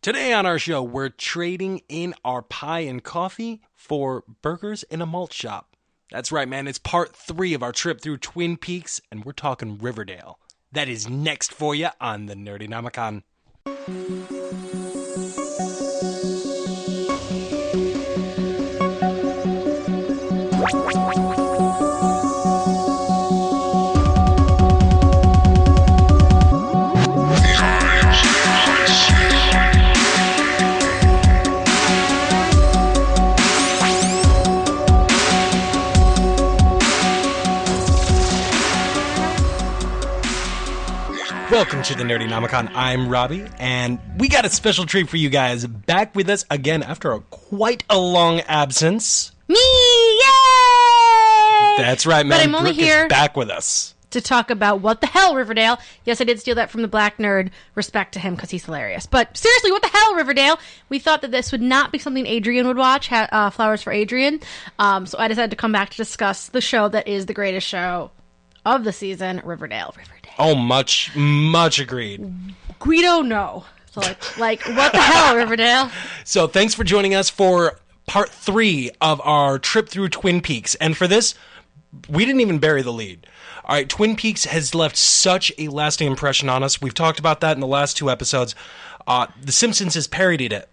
Today on our show, we're trading in our pie and coffee for burgers in a malt shop. That's right, man. It's part 3 of our trip through Twin Peaks, and we're talking Riverdale. That is next for you on the Nerdynomicon. Welcome to the Nerdynomicon. I'm Robbie, and we got a special treat for you guys. Back with us again after quite a long absence. Me! Yay! That's right, man. But I'm only Brooke here is back with us to talk about what the hell, Riverdale. Yes, I did steal that from the Black Nerd. Respect to him because he's hilarious. But seriously, what the hell, Riverdale? We thought that this would not be something Adrian would watch, Flowers for Adrian. So I decided to come back to discuss the show that is the greatest show of the season, Riverdale. Oh, much agreed. Guido, no. So, like, what the hell, Riverdale? So, thanks for joining us for part 3 of our trip through Twin Peaks. And for this, we didn't even bury the lead. All right, Twin Peaks has left such a lasting impression on us. We've talked about that in the last 2 episodes. The Simpsons has parodied it.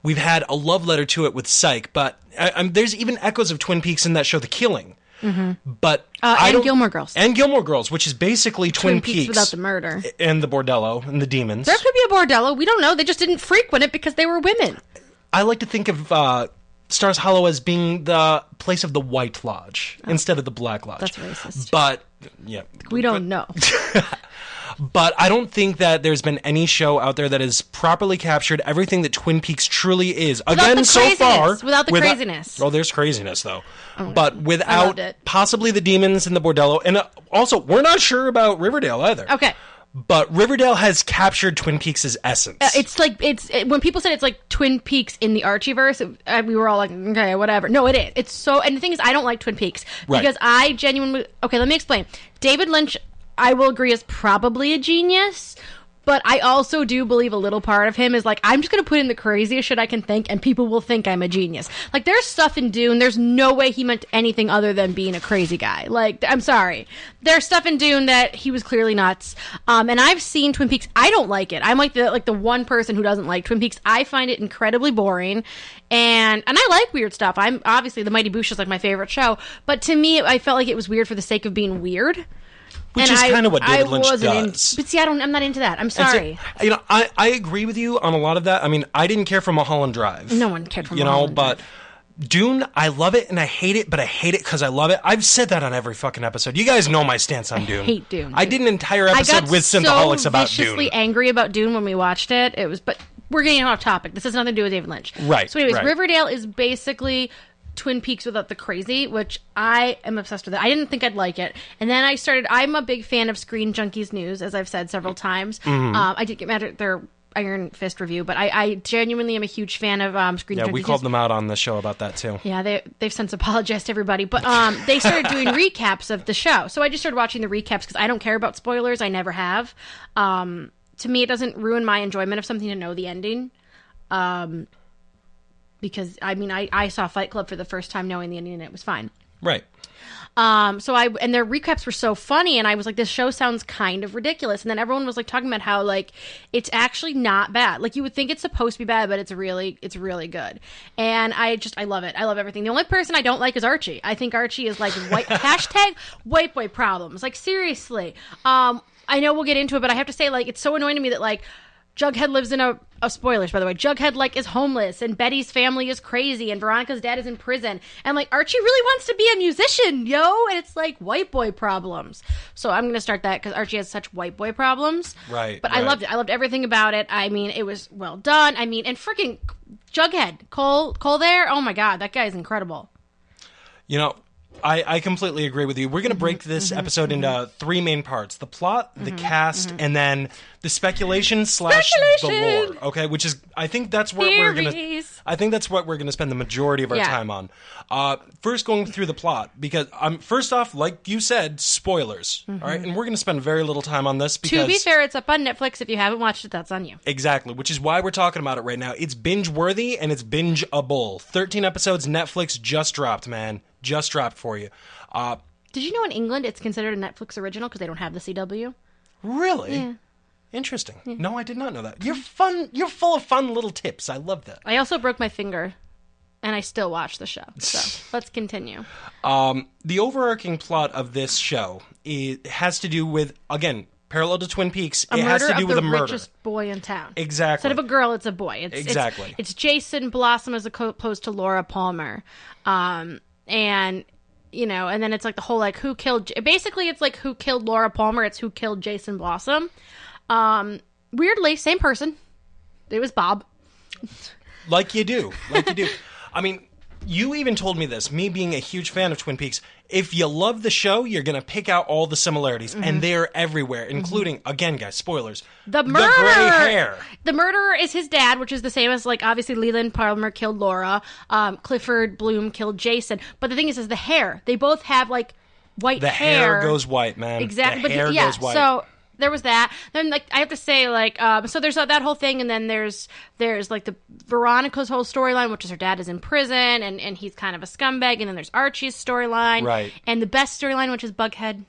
We've had a love letter to it with Psych, but there's even echoes of Twin Peaks in that show, The Killing. Mm-hmm. But and Gilmore Girls. And Gilmore Girls, which is basically Twin Peaks without the murder. And the bordello and the demons. There could be a bordello. We don't know. They just didn't frequent it because they were women. I like to think of Stars Hollow as being the place of the White Lodge instead of the Black Lodge. That's racist. But, yeah. We don't know. But I don't think that there's been any show out there that has properly captured everything that Twin Peaks truly is. Again, so far. Without the craziness. Well, there's craziness, though. Oh, but without possibly the demons and the bordello. And also, we're not sure about Riverdale either. Okay. But Riverdale has captured Twin Peaks' essence. It's like, when people said it's like Twin Peaks in the Archieverse, we were all like, okay, whatever. No, it is. It's so, and the thing is, I don't like Twin Peaks. Because I genuinely, okay, let me explain. David Lynch, I will agree, is probably a genius, but I also do believe a little part of him is like, I'm just going to put in the craziest shit I can think, and people will think I'm a genius. Like, there's stuff in Dune, there's no way he meant anything other than being a crazy guy. Like, I'm sorry. There's stuff in Dune that he was clearly nuts. And I've seen Twin Peaks. I don't like it. I'm like the one person who doesn't like Twin Peaks. I find it incredibly boring. And I like weird stuff. I'm obviously The Mighty Boosh is like my favorite show, but to me, I felt like it was weird for the sake of being weird. Which is kind of what David Lynch does. But see, I'm not into that. I'm sorry. So, I agree with you on a lot of that. I mean, I didn't care for Mulholland Drive. No one cared for Mulholland Drive. But Dune, I love it and I hate it, but I hate it because I love it. I've said that on every fucking episode. You guys know my stance on Dune. I hate Dune. I did an entire episode with Synthaholics about Dune. I got so viciously angry about Dune when we watched it. But we're getting off topic. This has nothing to do with David Lynch. Right. So anyways, Riverdale is basically Twin Peaks without the crazy, which I am obsessed with it. I didn't think I'd like it. And then I'm a big fan of Screen Junkies News, as I've said several times. Mm-hmm. I did get mad at their Iron Fist review, but I genuinely am a huge fan of Screen Junkies. Yeah, we called them out on the show about that too. Yeah, they've since apologized to everybody, but they started doing recaps of the show. So I just started watching the recaps because I don't care about spoilers. I never have. To me, it doesn't ruin my enjoyment of something to know the ending. Because, I mean, I saw Fight Club for the first time knowing the ending, and it was fine. Right. And their recaps were so funny, and I was like, this show sounds kind of ridiculous. And then everyone was like talking about how, like, it's actually not bad. Like, you would think it's supposed to be bad, but it's really good. And I love it. I love everything. The only person I don't like is Archie. I think Archie is like hashtag white boy problems. Like, seriously. I know we'll get into it, but I have to say, like, it's so annoying to me that, like, Jughead lives in a spoilers, by the way. Jughead, like, is homeless, and Betty's family is crazy, and Veronica's dad is in prison. And, like, Archie really wants to be a musician, yo! And it's, like, white boy problems. So I'm going to start that, because Archie has such white boy problems. Right. But I loved it. I loved everything about it. I mean, it was well done. I mean, and freaking Jughead. Cole there? Oh, my God. That guy is incredible. You know, I completely agree with you. We're going to break this episode into 3 main parts. The plot, the cast, and then the speculation / the lore, okay, which is I think that's what we're gonna spend the majority of our time on. First, going through the plot, because first off, like you said, spoilers. All right, and we're gonna spend very little time on this because, to be fair, it's up on Netflix. If you haven't watched it, that's on you. Exactly, which is why we're talking about it right now. It's binge worthy and it's binge-able. 13 episodes. Netflix just dropped, man. Just dropped for you. Did you know in England it's considered a Netflix original because they don't have the CW? Really? Yeah. Interesting. Yeah. No, I did not know that. You're fun. You're full of fun little tips. I love that. I also broke my finger, and I still watch the show. So let's continue. The overarching plot of this show has to do with, again, parallel to Twin Peaks. It has to do with a murder. The richest boy in town. Exactly. Instead of a girl, it's a boy. Exactly. It's Jason Blossom as opposed to Laura Palmer, and. You know, and then it's like the whole like who killed. Basically, it's like who killed Laura Palmer. It's who killed Jason Blossom. Weirdly, same person. It was Bob. Like you do. I mean, you even told me this. Me being a huge fan of Twin Peaks. If you love the show, you're gonna pick out all the similarities, and they're everywhere, including again, guys, spoilers. The murderer. The gray hair. The murderer is his dad, which is the same as like obviously Leland Palmer killed Laura. Clifford Bloom killed Jason. But the thing is the hair. They both have like white hair. The hair goes white, man. Exactly. The hair goes white. So there was that. Then, like, I have to say, like, so there's that whole thing, and then there's like the Veronica's whole storyline, which is her dad is in prison, and he's kind of a scumbag, and then there's Archie's storyline, right? And the best storyline, which is Bughead.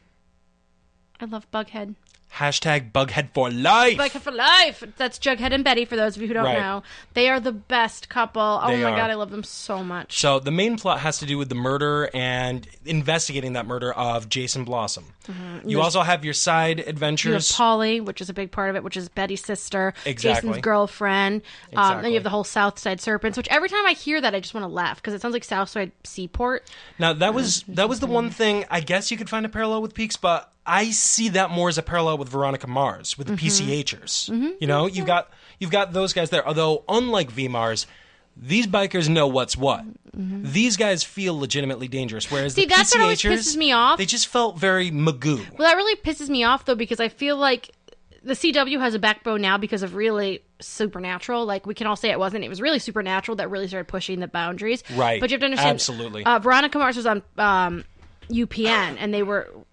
I love Bughead. Hashtag Bughead for life. Bughead for life. That's Jughead and Betty, for those of you who don't know. They are the best couple. Oh my God, I love them so much. So the main plot has to do with the murder and investigating that murder of Jason Blossom. You also have your side adventures. You have Polly, which is a big part of it, which is Betty's sister. Exactly. Jason's girlfriend. Then you have the whole Southside Serpents, which every time I hear that, I just want to laugh, because it sounds like Southside Seaport. Now, that was the one thing, I guess you could find a parallel with Peaks, but I see that more as a parallel with Veronica Mars, with the PCHers. You know, you've got those guys there. Although, unlike V Mars, these bikers know what's what. These guys feel legitimately dangerous, whereas the that's what always PCHers, pisses me off. they just felt very Magoo. Well, that really pisses me off, though, because I feel like the CW has a backbone now because of really Supernatural. Like, we can all say it wasn't. It was really Supernatural that really started pushing the boundaries. Right. But you have to understand. Absolutely. Veronica Mars was on UPN, and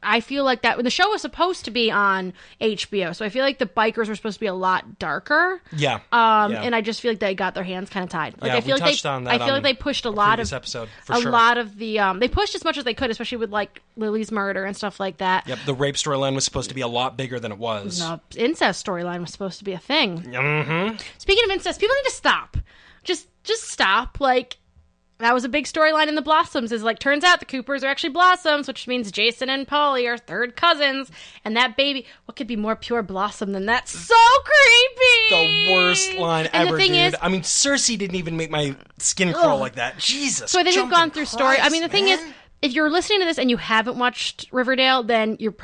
I feel like that the show was supposed to be on HBO, so I feel like the bikers were supposed to be a lot darker. Yeah. And I just feel like they got their hands kind of tied. Like, yeah, I feel we like touched on that. I feel like they pushed a lot of episode, lot of the they pushed as much as they could, especially with like Lily's murder and stuff like that. Yep, the rape storyline was supposed to be a lot bigger than it was. No, incest storyline was supposed to be a thing. Mm-hmm. Speaking of incest, people need to stop. Just stop. Like, that was a big storyline in the Blossoms, is like, turns out the Coopers are actually Blossoms, which means Jason and Polly are third cousins, and that baby, what could be more pure Blossom than that? So creepy! The worst line and ever, the thing dude. is, I mean, Cersei didn't even make my skin crawl like that. Jesus. So I think we've gone through story. I mean, the thing man. is, if you're listening to this and you haven't watched Riverdale, then you've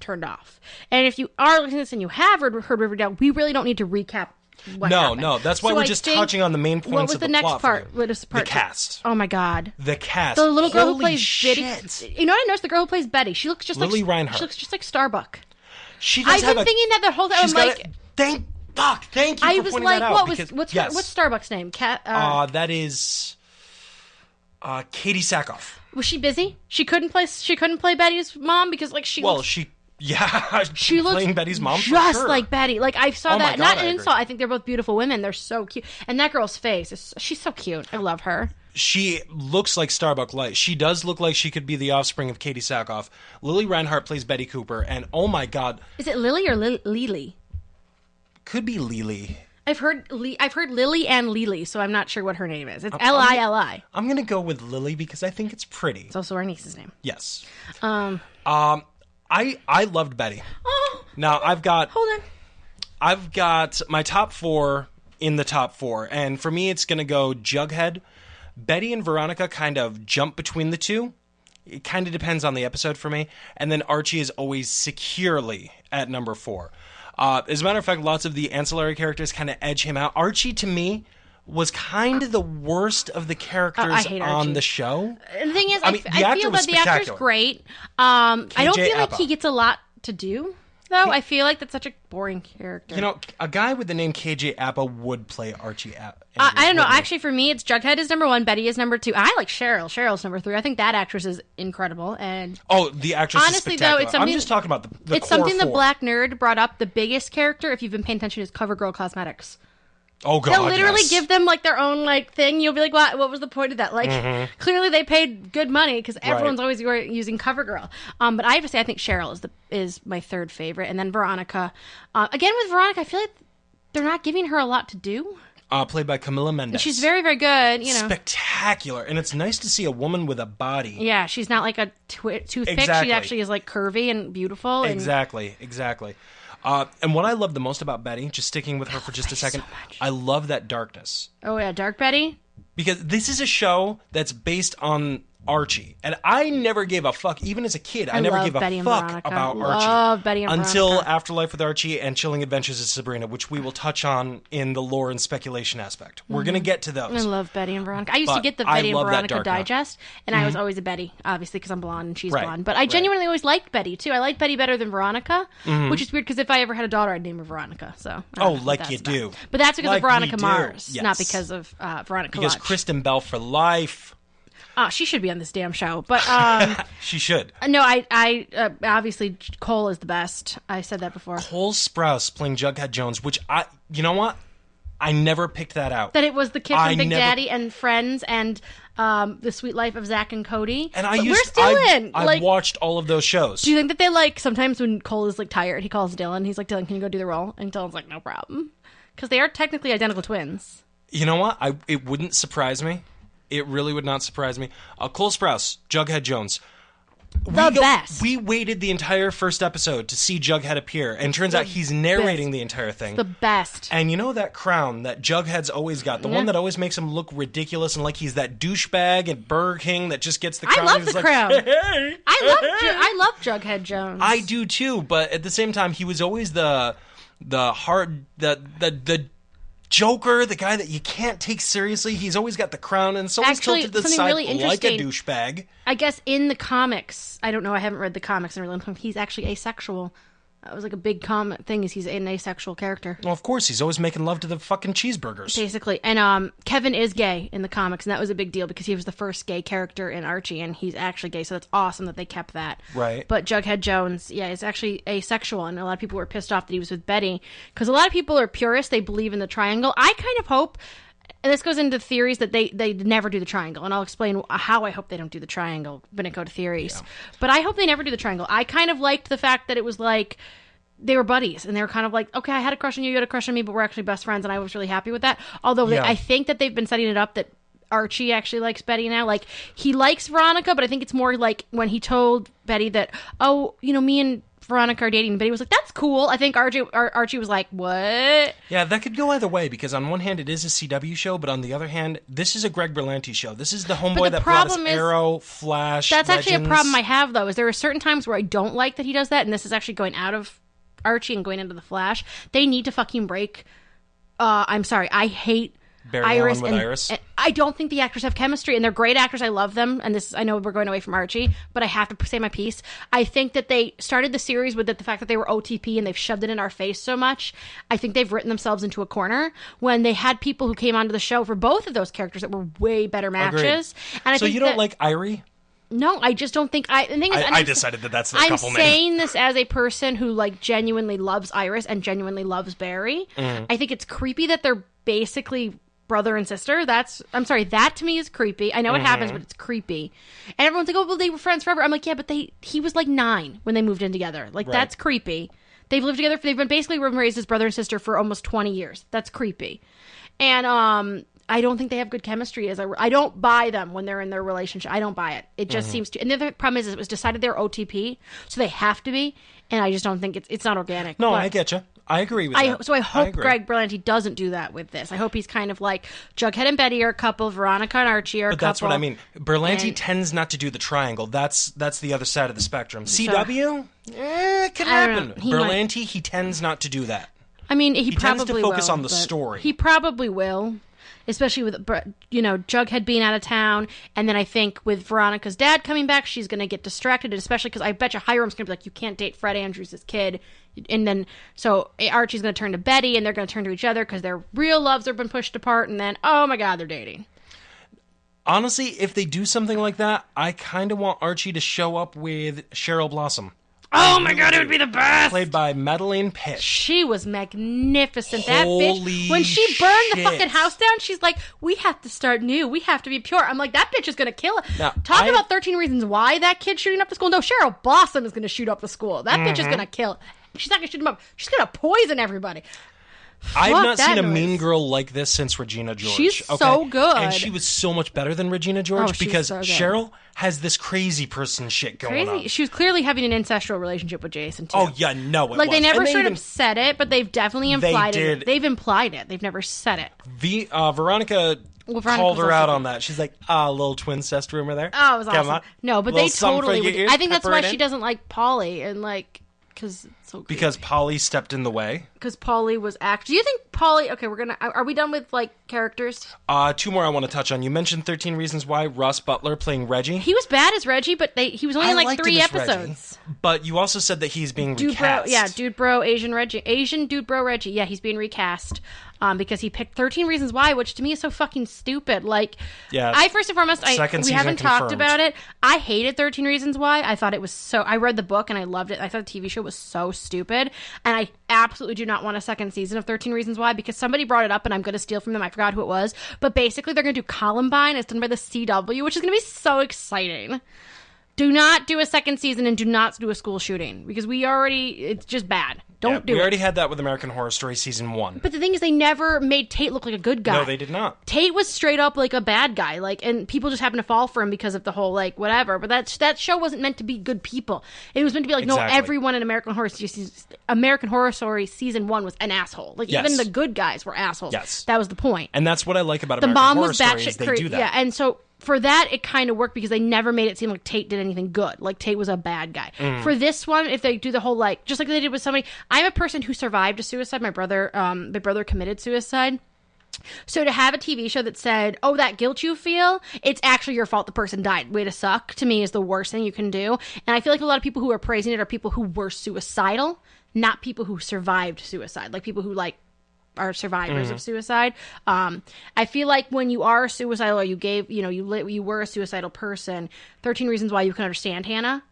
turned off. And if you are listening to this and you have heard Riverdale, we really don't need to recap what happened. No, that's why we're just touching on the main points what was of the next plot. part? What is part? The cast. Oh my God. The cast. The little girl Holy who plays shit. Betty. You know what I noticed? The girl who plays Betty. She looks just Lily like Reinhardt. She looks just like Starbuck. She does I've been thinking that the whole time. I'm like, thank you I for was pointing like, that out. what's Starbuck's name? That is Katie Sackhoff. Was she busy? She couldn't play Betty's mom because like she looks playing Betty's mom just for sure. like Betty. Like, I saw that. God, Not I an agree. insult. I think they're both beautiful women. They're so cute. And that girl's face she's so cute. I love her. She looks like Starbuck Light. She does look like she could be the offspring of Katie Sackhoff. Lily Reinhardt plays Betty Cooper, and oh my God, is it Lily or Lily? Could be Lily. I've heard Lily and Lily, so I'm not sure what her name is. It's Lili. I'm gonna go with Lily because I think it's pretty. It's also our niece's name. Yes. I loved Betty. Oh. Now hold on. I've got my top 4 in the top 4, and for me it's gonna go Jughead. Betty and Veronica kind of jump between the two. It kind of depends on the episode for me. And then Archie is always securely at number 4. As a matter of fact, lots of the ancillary characters kind of edge him out. Archie, to me, was kind of the worst of the characters on the show. And the thing is, I feel that the actor's great. I don't feel like he gets a lot to do. though. I feel like that's such a boring character. You know, a guy with the name KJ Appa would play Archie Appa. I don't know. Actually, for me, it's Jughead is number 1, Betty is number 2. I like Cheryl. Cheryl's number 3. I think that actress is incredible. And the actress honestly, is though, it's something, I'm just talking about the it's core something four. the Black Nerd brought up. The biggest character, if you've been paying attention, is CoverGirl Cosmetics. Oh, God, they'll literally yes. give them, like, their own, like, thing. You'll be like, what was the point of that? Like, clearly they paid good money because everyone's always using CoverGirl. But I have to say, I think Cheryl is my 3rd favorite. And then Veronica. Again, with Veronica, I feel like they're not giving her a lot to do. Played by Camila Mendes. She's very, very good, you know. Spectacular. And it's nice to see a woman with a body. Yeah, she's not like a toothpick. Exactly. She actually is, like, curvy and beautiful. And Exactly. And what I love the most about Betty, just sticking with her for just a second, so I love that darkness. Oh, yeah, Dark Betty? Because this is a show that's based on Archie. And I never gave a fuck, even as a kid, I never gave a fuck about Archie. Betty and until Veronica. Afterlife with Archie and Chilling Adventures of Sabrina, which we will touch on in the lore and speculation aspect. We're going to get to those. I love Betty and Veronica. I used to get the Betty and Veronica digest, and I was always a Betty, obviously, because I'm blonde and she's blonde. But I genuinely always liked Betty, too. I like Betty better than Veronica, which is weird, because if I ever had a daughter, I'd name her Veronica. So like you do. But that's because of Veronica Mars, yes. not because of Veronica Because Lodge. Kristen Bell for life. She should be on this damn show. But she should. No, I obviously Cole is the best. I said that before. Cole Sprouse playing Jughead Jones, which you know what? I never picked that out. That it was the kid from Big Daddy and Friends and The Sweet Life of Zach and Cody. And we're still in. I've watched all of those shows. Do you think that they like sometimes when Cole is like tired, he calls Dylan. He's like, Dylan, can you go do the role? And Dylan's like, no problem, because they are technically identical twins. You know what? It wouldn't surprise me. It really would not surprise me. Cole Sprouse, Jughead Jones. Best. We waited the entire first episode to see Jughead appear, and turns out he's narrating the entire thing. The best. And you know that crown that Jughead's always got, the one that always makes him look ridiculous and like he's that douchebag at Burger King that just gets the crown. I love the crown. Hey, I love Jughead Jones. I do too, but at the same time, he was always the Joker, the guy that you can't take seriously. He's always got the crown, and it's always tilted to the side really like a douchebag. I guess in the comics, I don't know, I haven't read the comics in really long time, he's actually asexual. That was like a big common thing, is he's an asexual character. Well, of course, he's always making love to the fucking cheeseburgers. Basically. And Kevin is gay in the comics, and that was a big deal because he was the first gay character in Archie, and he's actually gay, so that's awesome that they kept that. Right. But Jughead Jones, is actually asexual, and a lot of people were pissed off that he was with Betty, because a lot of people are purists, they believe in the triangle. I kind of hope, and this goes into theories, that they never do the triangle, and I'll explain how I hope they don't do the triangle when it go to theories. Yeah. But I hope they never do the triangle. I kind of liked the fact that it was like, they were buddies, and they were kind of like, okay, I had a crush on you, you had a crush on me, but we're actually best friends, and I was really happy with that. Although I think that they've been setting it up that Archie actually likes Betty now. Like, he likes Veronica, but I think it's more like when he told Betty that, me and Veronica are dating, and Betty was like, that's cool. I think Archie was like, what? Yeah, that could go either way, because on one hand it is a CW show, but on the other hand, this is a Greg Berlanti show. This is the homeboy that brought us Arrow, Flash, That's Legends. actually a problem I have, though, is there are certain times where I don't like that he does that, and this is actually going out of Archie and going into the Flash. They need to fucking break. I'm sorry, I hate Barry Iris Allen with Iris. And I don't think the actors have chemistry, and they're great actors. I love them, and I know we're going away from Archie, but I have to say my piece. I think that they started the series with the fact that they were OTP, and they've shoved it in our face so much. I think they've written themselves into a corner when they had people who came onto the show for both of those characters that were way better matches. Agreed. And I so think you don't like Irie? No, I just don't think. The thing is, I decided that's the couple name. I'm saying this as a person who like genuinely loves Iris and genuinely loves Barry. I think it's creepy that they're basically brother and sister. That to me is creepy. I know it happens, but it's creepy. And everyone's like, oh, well, they were friends forever. I'm like, yeah, but he was like 9 when they moved in together. Like, that's creepy. They've lived together. They've been basically raised as brother and sister for almost 20 years. That's creepy. And I don't think they have good chemistry. I don't buy them when they're in their relationship. I don't buy it. It just seems to. And the other problem is it was decided they're OTP, so they have to be. And I just don't think it's not organic. No, I get you. I agree with that. So I hope Greg Berlanti doesn't do that with this. I hope he's kind of like Jughead and Betty are a couple, Veronica and Archie are a couple. But that's what I mean. Berlanti tends not to do the triangle. That's the other side of the spectrum. CW, it can happen. Berlanti, he tends not to do that. I mean, he tends probably to focus will, on the story. He probably will. especially with, Jughead being out of town. And then I think with Veronica's dad coming back, she's going to get distracted, especially because I bet you Hiram's going to be like, you can't date Fred Andrews' kid. And then, so Archie's going to turn to Betty, and they're going to turn to each other because their real loves have been pushed apart. And then, oh my God, they're dating. Honestly, if they do something like that, I kind of want Archie to show up with Cheryl Blossom. Oh my God, it would be the best! Played by Madeline Pitt. She was magnificent. Holy that bitch, when she burned the shit. fucking house down, she's like, we have to start new. We have to be pure. I'm like, that bitch is going to kill it. Now, Talk about 13 Reasons Why that kid's shooting up the school. No, Cheryl Blossom is going to shoot up the school. That bitch is going to kill it. She's not going to shoot him up. She's going to poison everybody. I've not seen a noise. mean girl like this since Regina George. She's so good. And she was so much better than Regina George because so good. Cheryl has this crazy person shit going on. She was clearly having an incestual relationship with Jason, too. Oh, yeah, no, it was. They never and straight up said it, but they've definitely implied it. They've implied it. They've never said it. Veronica called her out on that. She's like, a little twin cest rumor there. Oh, it was awesome. Come on. No, but they totally would. I think that's why she in. doesn't like Polly, and because it's so because Polly stepped in the way. Because Polly was Do you think Polly? Okay, are we done with characters? Two more I want to touch on. You mentioned 13 Reasons Why. Russ Butler playing Reggie. He was bad as Reggie, but he was only in 3 episodes. Reggie, but you also said that he's being recast. Dude bro, Asian dude bro Reggie. Yeah, he's being recast. Because he picked 13 Reasons Why, which to me is so fucking stupid. First and foremost, we haven't talked about it. I hated 13 Reasons Why. I thought it was I read the book and I loved it. I thought the TV show was so stupid. And I absolutely do not want a second season of 13 Reasons Why because somebody brought it up and I'm going to steal from them. I forgot who it was. But basically, they're going to do Columbine. It's done by the CW, which is going to be so exciting. Do not do a second season and do not do a school shooting because it's just bad. Don't do it. We already had that with American Horror Story Season 1. But the thing is, they never made Tate look like a good guy. No, they did not. Tate was straight up like a bad guy, and people just happened to fall for him because of the whole, whatever. But that show wasn't meant to be good people. It was meant to be no, everyone in American Horror Story Season 1 was an asshole. Even the good guys were assholes. Yes. That was the point. And that's what I like about American Horror Story is they do that. Yeah, and so for that, it kind of worked because they never made it seem like Tate did anything good. Tate was a bad guy. For this one, if they do the whole, just like they did with somebody... I'm a person who survived a suicide. My brother committed suicide. So to have a TV show that said, oh, that guilt you feel, it's actually your fault the person died. Way to suck, to me, is the worst thing you can do. And I feel like a lot of people who are praising it are people who were suicidal, not people who survived suicide. People who, are survivors of suicide. I feel like when you are suicidal or you were a suicidal person, 13 Reasons Why you can understand Hannah.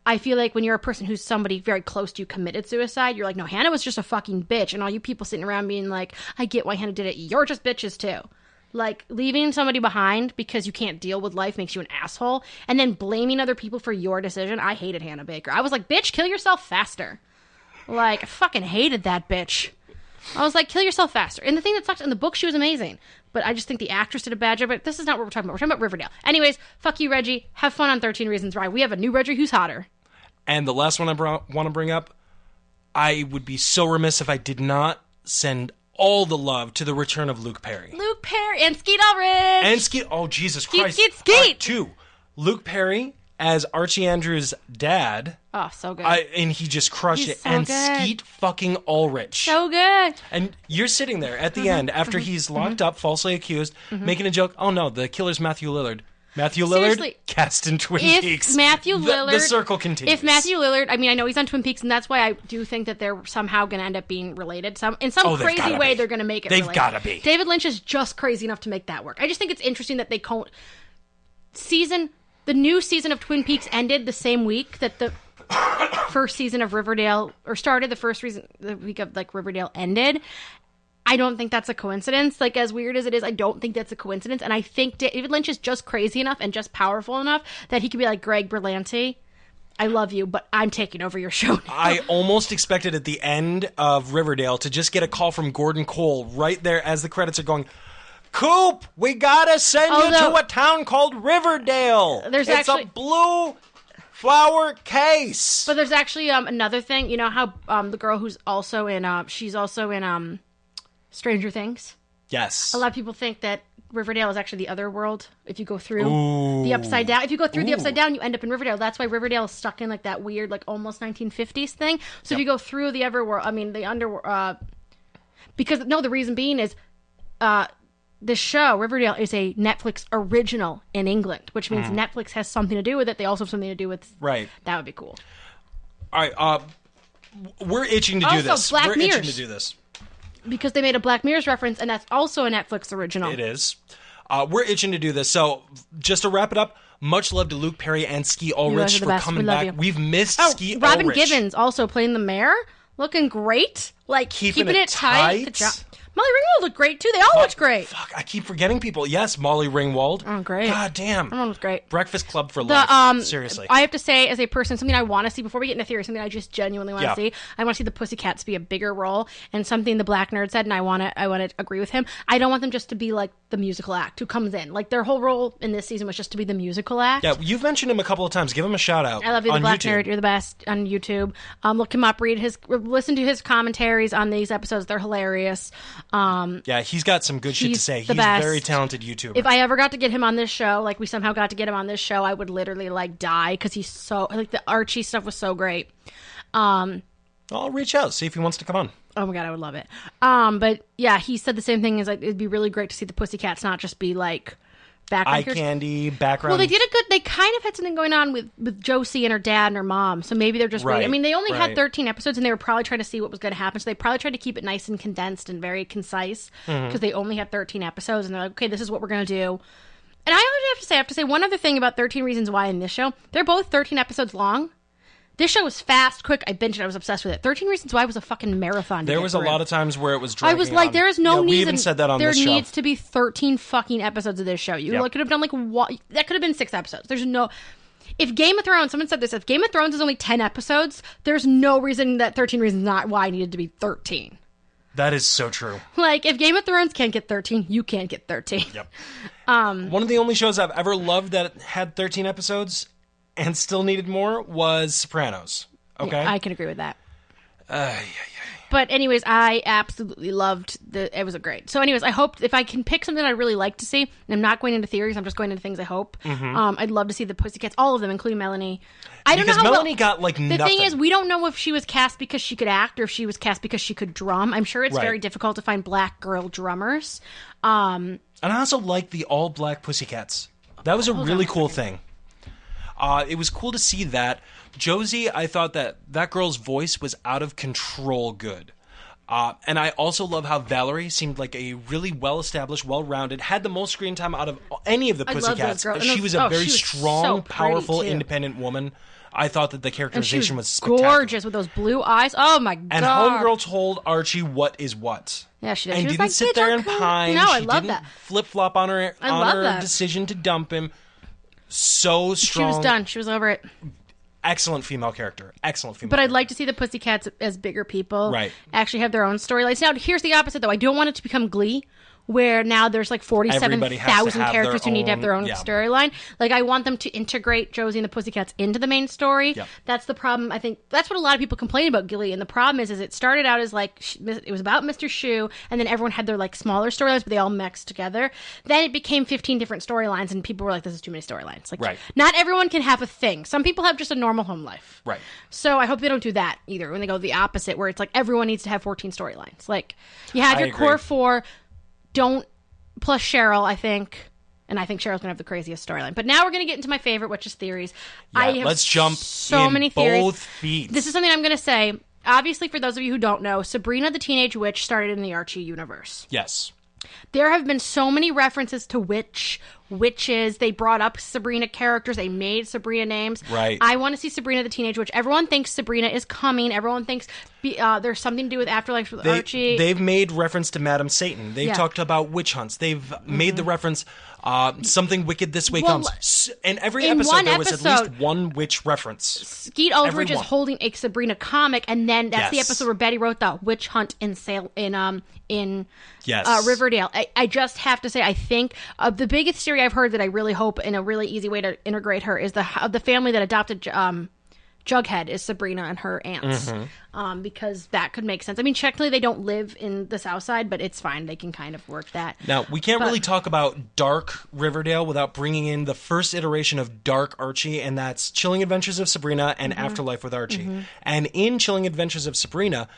I feel like when you're a person who's somebody very close to you committed suicide, you're like, no, Hannah was just a fucking bitch. And all you people sitting around being like, I get why Hannah did it. You're just bitches too. Leaving somebody behind because you can't deal with life makes you an asshole. And then blaming other people for your decision. I hated Hannah Baker. I was like, bitch, kill yourself faster. I fucking hated that bitch. I was like, kill yourself faster. And the thing that sucks, in the book, she was amazing. But I just think the actress did a bad job. But this is not what we're talking about. We're talking about Riverdale. Anyways, fuck you, Reggie. Have fun on 13 Reasons Why. We have a new Reggie who's hotter. And the last one I want to bring up, I would be so remiss if I did not send all the love to the return of Luke Perry. Luke Perry and Skeet Ulrich. Oh, Jesus Christ. Skeet. Two. Luke Perry as Archie Andrews' dad. Oh, so good. And he just crushed it. And good. Skeet fucking Ulrich. So good. And you're sitting there at the end after he's locked up, falsely accused, making a joke. Oh, no, the killer's Matthew Lillard. Matthew Lillard, seriously, cast in Twin Peaks. Matthew Lillard, the circle continues. If Matthew Lillard, I know he's on Twin Peaks, and that's why I do think that they're somehow going to end up being related. In some crazy way, they're going to make it related. They've got to be. David Lynch is just crazy enough to make that work. I just think it's interesting that they the new season of Twin Peaks ended the same week that the first season of Riverdale, or started the week of Riverdale ended. I don't think that's a coincidence. As weird as it is, I don't think that's a coincidence. And I think David Lynch is just crazy enough and just powerful enough that he could be like, Greg Berlanti, I love you, but I'm taking over your show now. I almost expected at the end of Riverdale to just get a call from Gordon Cole right there as the credits are going, Coop, we gotta send you to a town called Riverdale. It's a blue flower case. But there's actually another thing. You know how the girl who's also in, she's also in Stranger Things? Yes. A lot of people think that Riverdale is actually the other world. If you go through the Upside Down. If you go through the Upside Down, you end up in Riverdale. That's why Riverdale is stuck in that weird, almost 1950s thing. So if you go through the Everworld, the underworld, the reason being is this show, Riverdale, is a Netflix original in England, which means Netflix has something to do with it. They also have something to do with... Right. That would be cool. All right. We're itching to do this. Black We're Mirrors. itching to do this. Because they made a Black Mirrors reference, and that's also a Netflix original. It is. We're itching to do this. So, just to wrap it up, much love to Luke Perry and Ski Ulrich for coming back. We've missed Ski Ulrich. Robin Givens also playing the mayor, looking great. Like, keeping it tight. Good job. Molly Ringwald looked great, too. They all looked great. Fuck, I keep forgetting people. Yes, Molly Ringwald. Oh, great. God damn. Everyone was great. Breakfast Club for life. Seriously. I have to say, as a person, something I want to see, before we get into theory, something I just genuinely want to see, I want to see the Pussycats be a bigger role, and something the Black Nerd said, and I want to agree with him. I don't want them just to be like the musical act who comes in. Like, their whole role in this season was just to be the musical act. Yeah, you've mentioned him a couple of times. Give him a shout out. I love you, the Black YouTube. Nerd. You're the best on YouTube. Look him up, listen to his commentaries on these episodes. They're hilarious. Yeah, he's got some good shit to say. He's a very talented YouTuber. If I ever got to get him on this show, like we somehow got to get him on this show, I would literally like die because he's so, like, the Archie stuff was so great. I'll reach out, see if he wants to come on. Oh my God, I would love it. But yeah, he said the same thing, as like, it'd be really great to see the Pussycats not just be like background eye characters. candy, background. Well, they kind of had something going on with Josie and her dad and her mom, so maybe they're just waiting. I mean, they only had 13 episodes, and they were probably trying to see what was going to happen, so they probably tried to keep it nice and condensed and very concise, because they only had 13 episodes, and they're like, okay, this is what we're going to do. And I have to say one other thing about 13 Reasons Why in this show. They're both 13 episodes long. This show was fast, quick. I binged it. I was obsessed with it. 13 Reasons Why was a fucking marathon. There was a lot of times where it was dragging I was like, there is no need. We even said that on this show. There needs to be 13 fucking episodes of this show. You could have done like what? That could have been 6 episodes. There's no. If Game of Thrones, someone said this, if Game of Thrones is only 10 episodes, there's no reason that 13 Reasons Why needed to be 13. That is so true. Like, if Game of Thrones can't get 13, you can't get 13. Yep. One of the only shows I've ever loved that had 13 episodes and still needed more was Sopranos. Okay? Yeah, I can agree with that. But anyways, I absolutely loved it was a great. So anyways, I hope if I can pick something I'd really like to see, and I'm not going into theories, I'm just going into things I hope. I'd love to see the Pussycats, all of them, including Melanie. I don't know how Melanie got like nothing. The thing is, we don't know if she was cast because she could act or if she was cast because she could drum. I'm sure it's very difficult to find black girl drummers. And I also like the all black Pussycats. That was a really cool thing. It was cool to see that. Josie, I thought that girl's voice was out of control good. And I also love how Valerie seemed like a really well-established, well-rounded, had the most screen time out of any of the Pussycats. She was a very strong, powerful, independent woman. I thought that the characterization was spectacular. Gorgeous with those blue eyes. Oh my God. And Homegirl told Archie what is what. Yeah, she did. And she didn't sit there and pine. No, I she love didn't that. flip-flop on her decision to dump him. So strong. She was done. She was over it. Excellent female character. But I'd like to see the Pussycats as bigger people. Right. Actually have their own storylines. Now, here's the opposite, though. I don't want it to become Glee, where now there's like 47,000 characters who need to have their own storyline. Like, I want them to integrate Josie and the Pussycats into the main story. Yep. That's the problem. I think that's what a lot of people complain about Glee. And the problem is it started out as like, it was about Mr. Shoe, and then everyone had their like smaller storylines, but they all mixed together. Then it became 15 different storylines, and people were like, this is too many storylines. Like, not everyone can have a thing. Some people have just a normal home life. Right. So I hope they don't do that either when they go the opposite, where it's like everyone needs to have 14 storylines. Like, you have your core 4, plus Cheryl, I think. And I think Cheryl's going to have the craziest storyline. But now we're going to get into my favorite, which is theories. Let's jump so many theories. Both feet. This is something I'm going to say. Obviously, for those of you who don't know, Sabrina the Teenage Witch started in the Archie universe. Yes. There have been so many references to witches. They brought up Sabrina characters. They made Sabrina names. Right. I want to see Sabrina the Teenage Witch. Everyone thinks Sabrina is coming. Everyone thinks there's something to do with Afterlife with Archie. They've made reference to Madam Satan. They've talked about witch hunts. They've made the reference, something wicked this way comes. In every episode, there was at least one witch reference. Skeet Ulrich is holding a Sabrina comic, and then that's the episode where Betty wrote the witch hunt in Riverdale. I just have to say, I think the biggest theory I've heard that I really hope in a really easy way to integrate her is the family that adopted Jughead is Sabrina and her aunts, because that could make sense. I mean, technically they don't live in the South Side, but it's fine. They can kind of work that. Now, we can't really talk about Dark Riverdale without bringing in the first iteration of Dark Archie, and that's Chilling Adventures of Sabrina and Afterlife with Archie. And in Chilling Adventures of Sabrina,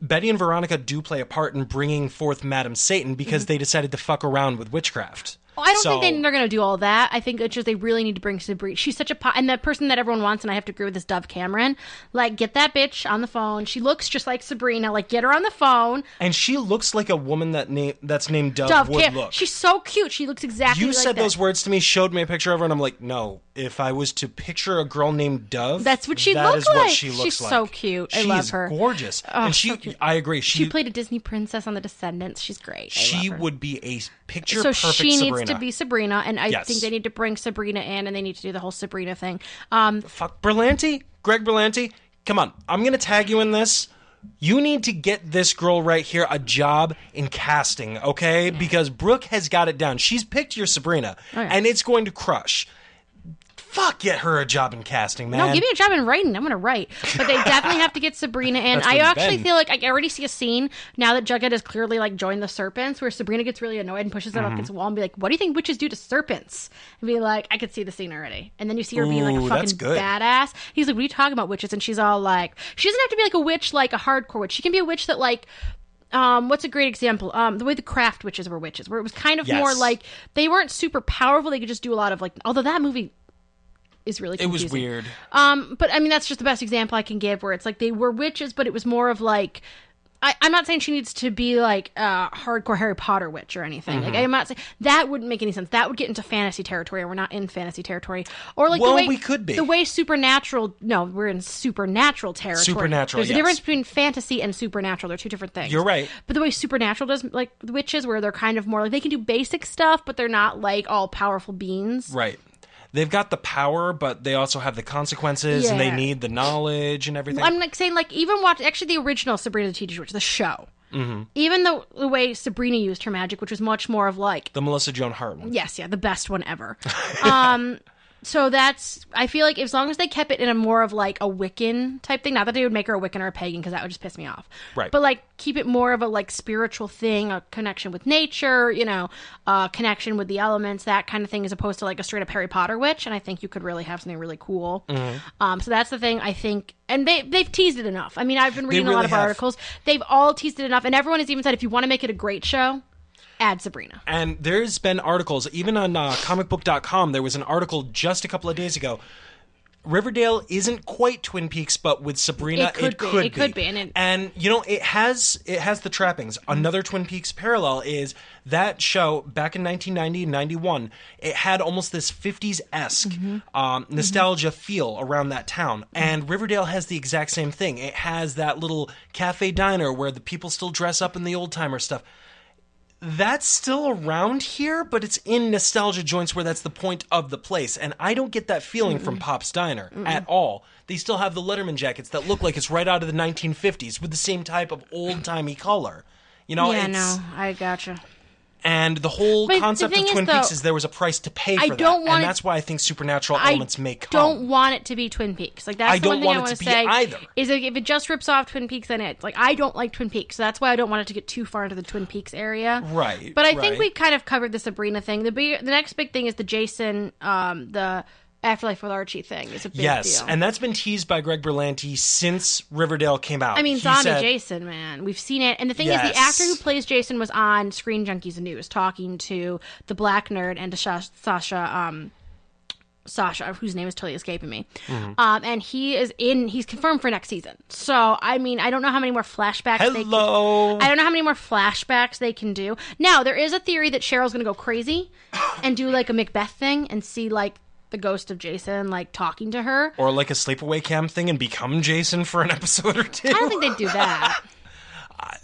Betty and Veronica do play a part in bringing forth Madam Satan because they decided to fuck around with witchcraft. I don't think they're going to do all that. I think it's just they really need to bring Sabrina. She's such a... and the person that everyone wants, and I have to agree with this, Dove Cameron. Like, get that bitch on the phone. She looks just like Sabrina. Like, get her on the phone. And she looks like a woman that's named Dove would look. She's so cute. She looks exactly like that. You said those words to me, showed me a picture of her, and I'm like, no. If I was to picture a girl named Dove, that's what she that looks is like. What she looks She's like. So cute. I love her. She's gorgeous. Oh, and so cute. I agree. She played a Disney princess on The Descendants. She's great. She would be a picture perfect So she Sabrina. needs to be Sabrina, and I think they need to bring Sabrina in, and they need to do the whole Sabrina thing. Fuck Berlanti? Greg Berlanti? Come on. I'm going to tag you in this. You need to get this girl right here a job in casting, okay? Because Brooke has got it down. She's picked your Sabrina, and it's going to crush. Fuck, get her a job in casting, man. No, give me a job in writing. I'm going to write. But they definitely have to get Sabrina in. I actually feel like I already see a scene now that Jughead has clearly like joined the serpents where Sabrina gets really annoyed and pushes them up against the wall and be like, what do you think witches do to serpents? And be like, I could see the scene already. And then you see her being like a fucking badass. He's like, what are you talking about, witches? And she's all like, she doesn't have to be like a witch, like a hardcore witch. She can be a witch that like... what's a great example? The way the craft witches were witches, where it was kind of more like they weren't super powerful. They could just do a lot of like, although that movie is really confusing. It was weird. But I mean, that's just the best example I can give where it's like they were witches, but it was more of like, I'm not saying she needs to be like a hardcore Harry Potter witch or anything. Like I'm not saying that wouldn't make any sense. That would get into fantasy territory, and we're not in fantasy territory. Or like the way we could be. The way supernatural. No, we're in supernatural territory. Supernatural. There's a difference between fantasy and supernatural. They're two different things. You're right. But the way supernatural does, like the witches, where they're kind of more like they can do basic stuff, but they're not like all powerful beings. Right. They've got the power, but they also have the consequences, and they need the knowledge and everything. I'm like saying, like, even watch actually the original Sabrina the Teenage Witch, the show. Even the way Sabrina used her magic, which was much more of like the Melissa Joan Hart one. Yes, the best one ever. So that's, I feel like as long as they kept it in a more of like a Wiccan type thing, not that they would make her a Wiccan or a pagan because that would just piss me off. Right. But like keep it more of a like spiritual thing, a connection with nature, you know, connection with the elements, that kind of thing, as opposed to like a straight up Harry Potter witch. And I think you could really have something really cool. So that's the thing I think, and they've teased it enough. I mean, I've been reading a lot of articles. They've all teased it enough, and everyone has even said if you want to make it a great show, add Sabrina. And there's been articles, even on comicbook.com, there was an article just a couple of days ago. Riverdale isn't quite Twin Peaks, but with Sabrina, it could be. It could be. And you know, it has the trappings. Another Twin Peaks parallel is that show back in 1990 and 91. It had almost this 50s-esque nostalgia feel around that town. And Riverdale has the exact same thing. It has that little cafe diner where the people still dress up in the old-timer stuff. That's still around here, but it's in nostalgia joints where that's the point of the place. And I don't get that feeling from Pop's Diner at all. They still have the Letterman jackets that look like it's right out of the 1950s with the same type of old-timey color. You know, I gotcha. And the whole concept of Twin Peaks is there was a price to pay for that. And that's why I think supernatural elements may come. I don't want it to be Twin Peaks. Like that's the one thing I want to say. Either. Is like, if it just rips off Twin Peaks, then it's like I don't like Twin Peaks. So that's why I don't want it to get too far into the Twin Peaks area. Right. But I think we kind of covered the Sabrina thing. The next big thing is the Jason, the Afterlife with Archie thing is a big deal. And that's been teased by Greg Berlanti since Riverdale came out. I mean, Zombie Jason, man. We've seen it. And the thing is, the actor who plays Jason was on Screen Junkies News talking to the Black Nerd and to Sasha, whose name is totally escaping me. And he's confirmed for next season. So, I mean, I don't know how many more flashbacks I don't know how many more flashbacks they can do. Now, there is a theory that Cheryl's going to go crazy and do like a Macbeth thing and see like the ghost of Jason, like, talking to her. Or, like, a sleepaway camp thing and become Jason for an episode or two. I don't think they'd do that.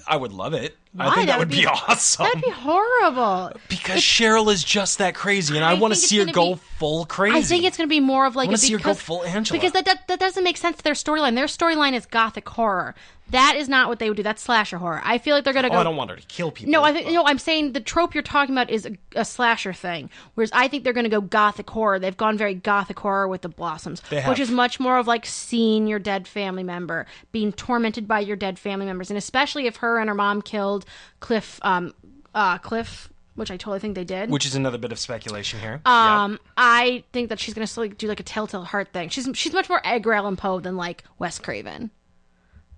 I would love it. Why? I think that would be awesome. That'd be horrible. Because Cheryl is just that crazy, and I want to see her go full crazy. I think it's going to be more of like... I want to see her go full Angela. Because that doesn't make sense to their storyline. Their storyline is gothic horror. That is not what they would do. That's slasher horror. I feel like they're going to go... I don't want her to kill people. No, I'm saying the trope you're talking about is a slasher thing. Whereas I think they're going to go gothic horror. They've gone very gothic horror with the Blossoms. Which is much more of like seeing your dead family member, being tormented by your dead family members. And especially if her and her mom killed Cliff, which I totally think they did. Which is another bit of speculation here. I think that she's going to do like a Telltale Heart thing. She's much more Edgar Allan Poe than like Wes Craven.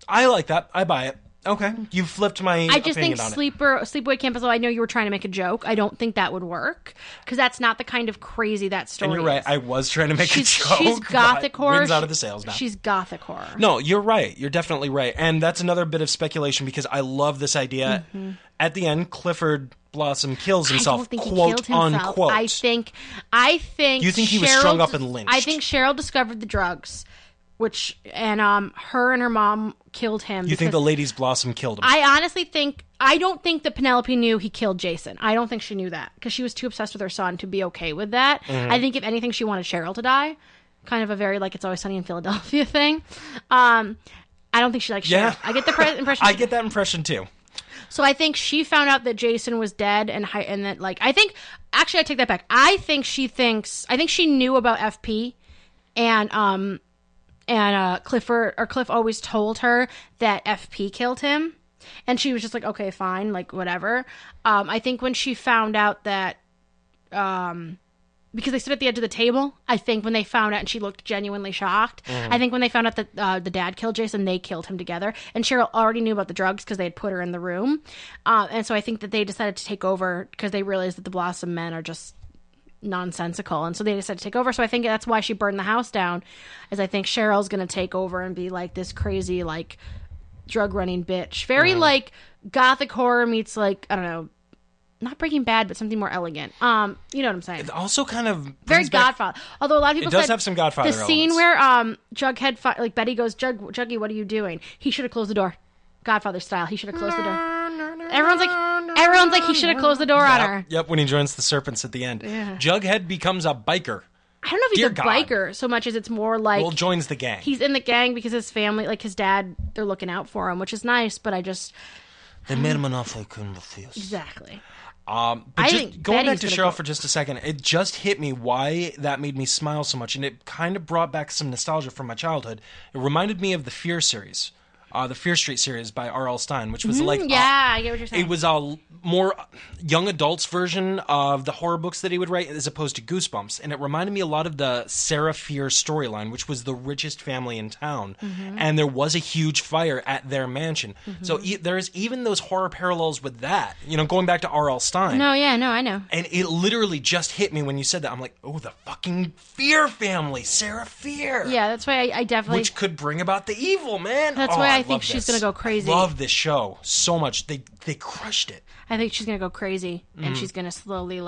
I like that. I buy it. Okay, you flipped my I just think opinion on it. Sleepaway Camp, although I know you were trying to make a joke, I don't think that would work. Because that's not the kind of crazy that story And you're right, is. I was trying to make a joke. She's gothic but horror. wins out of the sales now. She's gothic horror. No, you're right. You're definitely right. And that's another bit of speculation because I love this idea. Mm-hmm. At the end, Clifford Blossom kills himself, I don't think quote, he killed himself. unquote. I think You think he was strung up and lynched? I think Cheryl discovered the drugs, and her and her mom killed him. You think the Ladies Blossom killed him? I don't think that Penelope knew he killed Jason. I don't think she knew that because she was too obsessed with her son to be okay with that. Mm-hmm. I think if anything, she wanted Cheryl to die. Kind of a very It's Always Sunny in Philadelphia thing. I don't think she likes Cheryl. I get the impression. I get that impression too. So I think she found out that Jason was dead, and that I think actually I take that back. I think she knew about FP, and Cliff always told her that FP killed him, and she was just like, okay, fine, like whatever. I think when she found out that because they stood at the edge of the table, I think when they found out, and she looked genuinely shocked, I think when they found out that the dad killed Jason, they killed him together. And Cheryl already knew about the drugs because they had put her in the room. And so I think that they decided to take over because they realized that the Blossom men are just nonsensical. And so they decided to take over. So I think that's why she burned the house down, is I think Cheryl's going to take over and be like this crazy, like, drug-running bitch. Very, like, gothic horror meets, like, I don't know, not Breaking Bad, but something more elegant. You know what I'm saying? It also kind of very Godfather. Although a lot of people it does said have some Godfather the scene elements. where Jughead Betty goes, Juggy, what are you doing? He should have closed the door, Godfather style. He should have closed the door. Everyone's like he should have closed the door on her. Yep, when he joins the Serpents at the end. Yeah. Jughead becomes a biker. I don't know if he's biker so much as it's more like joins the gang. He's in the gang because his family, like his dad, they're looking out for him, which is nice. But they made him an offer he couldn't refuse. Exactly. But just going back to Cheryl for just a second, it just hit me why that made me smile so much, and it kind of brought back some nostalgia from my childhood. It reminded me of the Fear series, the Fear Street series by R.L. Stein, which was I get what you're saying. It was a more young adults version of the horror books that he would write as opposed to Goosebumps, and it reminded me a lot of the Sarah Fear storyline, which was the richest family in town, and there was a huge fire at their mansion. So there's even those horror parallels with that, going back to R.L. Stein. I know. And it literally just hit me when you said that. I'm like, oh, the fucking Fear family, Sarah Fear. Yeah, that's why I definitely... Which could bring about the evil, man. That's why I think she's going to go crazy. I love this show so much. They crushed it. I think she's going to go crazy, and she's going to slowly,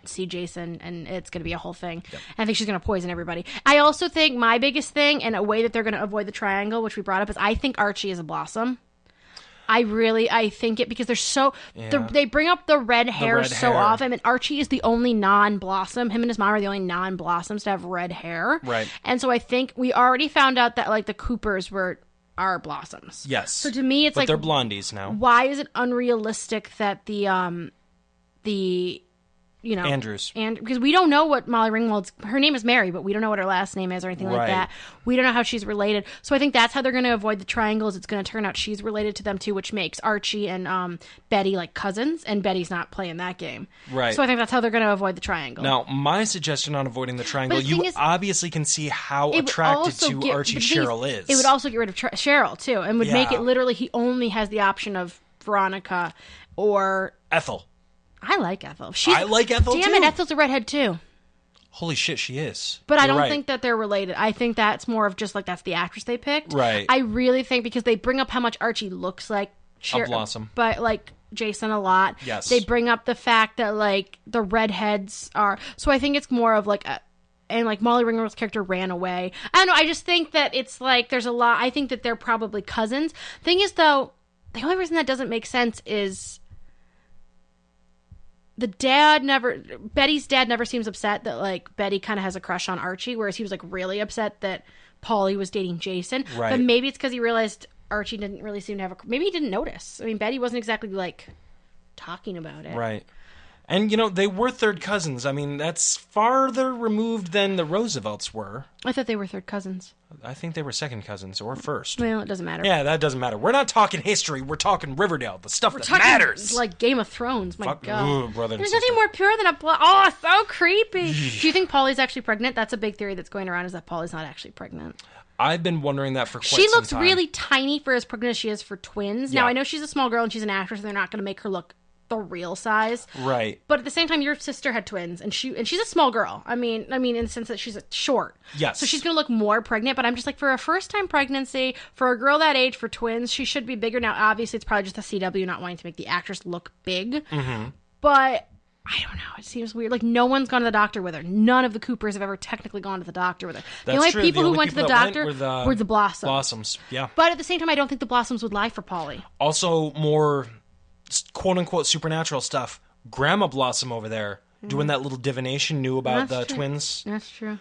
see Jason, and it's going to be a whole thing. Yep. I think she's going to poison everybody. I also think my biggest thing, and a way that they're going to avoid the triangle, which we brought up, is I think Archie is a Blossom. I think it, because they're so... Yeah. They bring up the red hair often, and Archie is the only non-Blossom. Him and his mom are the only non-Blossoms to have red hair. Right. And so I think we already found out that, the Coopers are Blossoms. Yes. So to me, it's but they're blondies now. Why is it unrealistic that the Andrews. And because we don't know what Molly Ringwald's, her name is Mary, but we don't know what her last name is or anything like that. We don't know how she's related. So I think that's how they're going to avoid the triangles. It's going to turn out she's related to them too, which makes Archie and Betty like cousins, and Betty's not playing that game. Right. So I think that's how they're going to avoid the triangle. Now, my suggestion on avoiding the triangle, obviously can see how attracted to Archie Cheryl is. It would also get rid of Cheryl too, and would make it literally he only has the option of Veronica or Ethel. I like Ethel. I like Ethel too. Damn it, Ethel's a redhead too. Holy shit, she is. But I don't think that they're related. I think that's more of just that's the actress they picked. Right. I really think because they bring up how much Archie looks like Blossom, but Jason a lot. Yes. They bring up the fact that the redheads are. So I think it's more of and Molly Ringwald's character ran away. I don't know. I just think that it's there's a lot. I think that they're probably cousins. Thing is though, the only reason that doesn't make sense is Betty's dad never seems upset that Betty kind of has a crush on Archie, whereas he was really upset that Paulie was dating Jason. Right. But maybe it's because he realized Archie didn't really seem to have maybe he didn't notice. I mean, Betty wasn't exactly talking about it. Right. And, they were third cousins. I mean, that's farther removed than the Roosevelts were. I thought they were third cousins. I think they were second cousins or first. Well, it doesn't matter. Yeah, that doesn't matter. We're not talking history. We're talking Riverdale, the stuff that matters. Like Game of Thrones. My God. Ooh, brother and There's sister. nothing more pure than a Oh, so creepy. Do you think Paulie's actually pregnant? That's a big theory that's going around, is that Paulie's not actually pregnant. I've been wondering that for quite some She time. looks really tiny for as pregnant as she is for twins. Yeah. Now, I know she's a small girl and she's an actress, and they're not going to make her look the real size. Right. But at the same time, your sister had twins, and she's a small girl. I mean, in the sense that she's short. Yes. So she's going to look more pregnant, but I'm just like, for a first-time pregnancy, for a girl that age, for twins, she should be bigger. Now, obviously, it's probably just the CW not wanting to make the actress look big. Mm-hmm. But I don't know. It seems weird. Like, no one's gone to the doctor with her. None of the Coopers have ever technically gone to the doctor with her. That's the only true. people The who only went to the people that doctor went were the Blossoms. Blossoms, yeah. But at the same time, I don't think the Blossoms would lie for Polly. Also, more quote-unquote supernatural stuff. Grandma Blossom over there doing that little divination knew about the twins. That's true.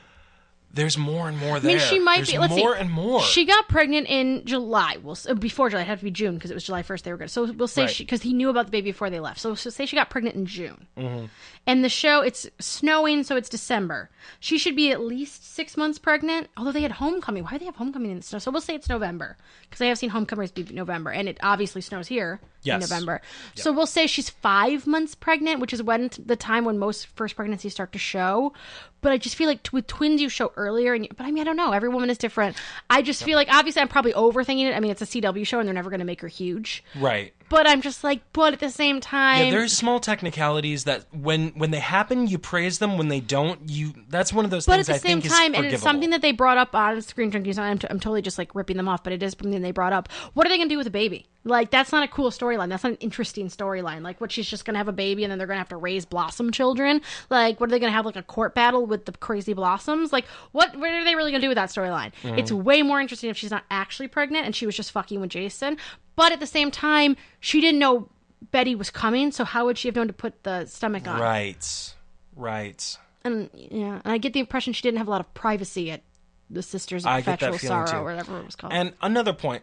There's more and more there. I mean, she might There's be. Let's more see. and more. She got pregnant in July. Before July. It had to be June because it was July 1st they were good. So we'll say because he knew about the baby before they left. So say she got pregnant in June. Mm-hmm. And the show, it's snowing, so it's December. She should be at least 6 months pregnant. Although they had Homecoming. Why do they have Homecoming in the snow? So we'll say it's November because I have seen Homecomers be November, and it obviously snows here in November. Yep. So we'll say she's 5 months pregnant, which is the time when most first pregnancies start to show. But I just feel like with twins you show earlier. But I mean, I don't know. Every woman is different. I just feel like, obviously, I'm probably overthinking it. I mean, it's a CW show, and they're never going to make her huge. Right. But I'm just like, but at the same time... Yeah, there's small technicalities that when they happen, you praise them. When they don't, that's one of those things I think is forgivable. But at the same time, and it's something that they brought up on Screen Junkies, and I'm totally just like ripping them off, but it is something they brought up. What are they going to do with a baby? Like, that's not a cool storyline. That's not an interesting storyline. Like, what, she's just going to have a baby and then they're going to have to raise Blossom children? Like, what are they going to have, like, a court battle with the crazy Blossoms? Like, what are they really going to do with that storyline? Mm-hmm. It's way more interesting if she's not actually pregnant and she was just fucking with Jason. But at the same time, she didn't know Betty was coming, so how would she have known to put the stomach on? Right. And, yeah, and I get the impression she didn't have a lot of privacy at the Sisters of Perpetual Sorrow, or whatever it was called. And another point.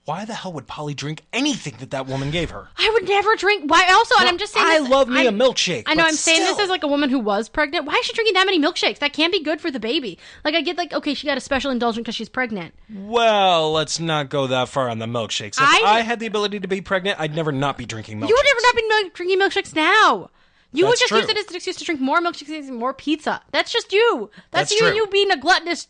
Why the hell would Polly drink anything that woman gave her? I would never drink. Why? Also, and I'm just saying I love me a milkshake. I know, I'm saying this as like a woman who was pregnant. Why is she drinking that many milkshakes? That can't be good for the baby. Like, I get like, okay, she got a special indulgence because she's pregnant. Well, let's not go that far on the milkshakes. If I had the ability to be pregnant, I'd never not be drinking milkshakes. You would never not be drinking milkshakes now. You would just use it as an excuse to drink more milkshakes and more pizza. That's just you. That's you. True. You being a gluttonous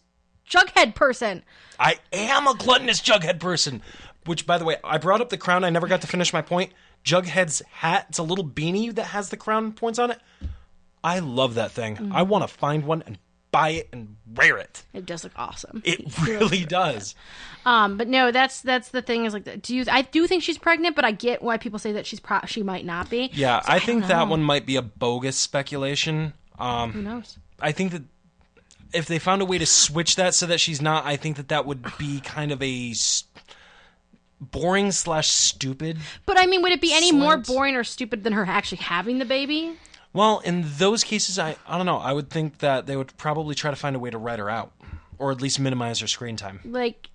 jughead person. I am a gluttonous jughead person. Which, by the way, I brought up the crown. I never got to finish my point. Jughead's hat. It's a little beanie that has the crown points on it. I love that thing. Mm-hmm. I want to find one and buy it and wear it. It does look awesome. It really does. But no, that's the thing is like, I do think she's pregnant, but I get why people say that she might not be. Yeah, so I think that one might be a bogus speculation. Who knows? I think that if they found a way to switch that so that she's not, I think that would be kind of a boring / stupid. But I mean, would it be any more boring or stupid than her actually having the baby? Well, in those cases, I don't know. I would think that they would probably try to find a way to write her out, or at least minimize her screen time. Like,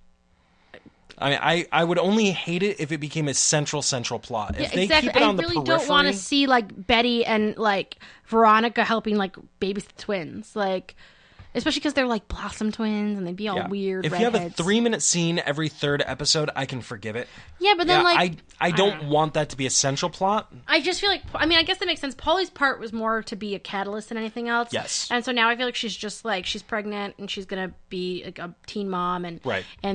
I mean, I would only hate it if it became a central plot. If they exactly. keep it on the periphery, don't want to see like Betty and like Veronica helping like babysit the twins, like. Especially because they're like Blossom twins and they'd be all weird. If redheads. you have a 3-minute scene every third episode, I can forgive it. Yeah, but then I don't want that to be a central plot. I just feel like, I mean, I guess that makes sense. Polly's part was more to be a catalyst than anything else. Yes. And so now I feel like she's just like, she's pregnant and she's going to be like a teen mom and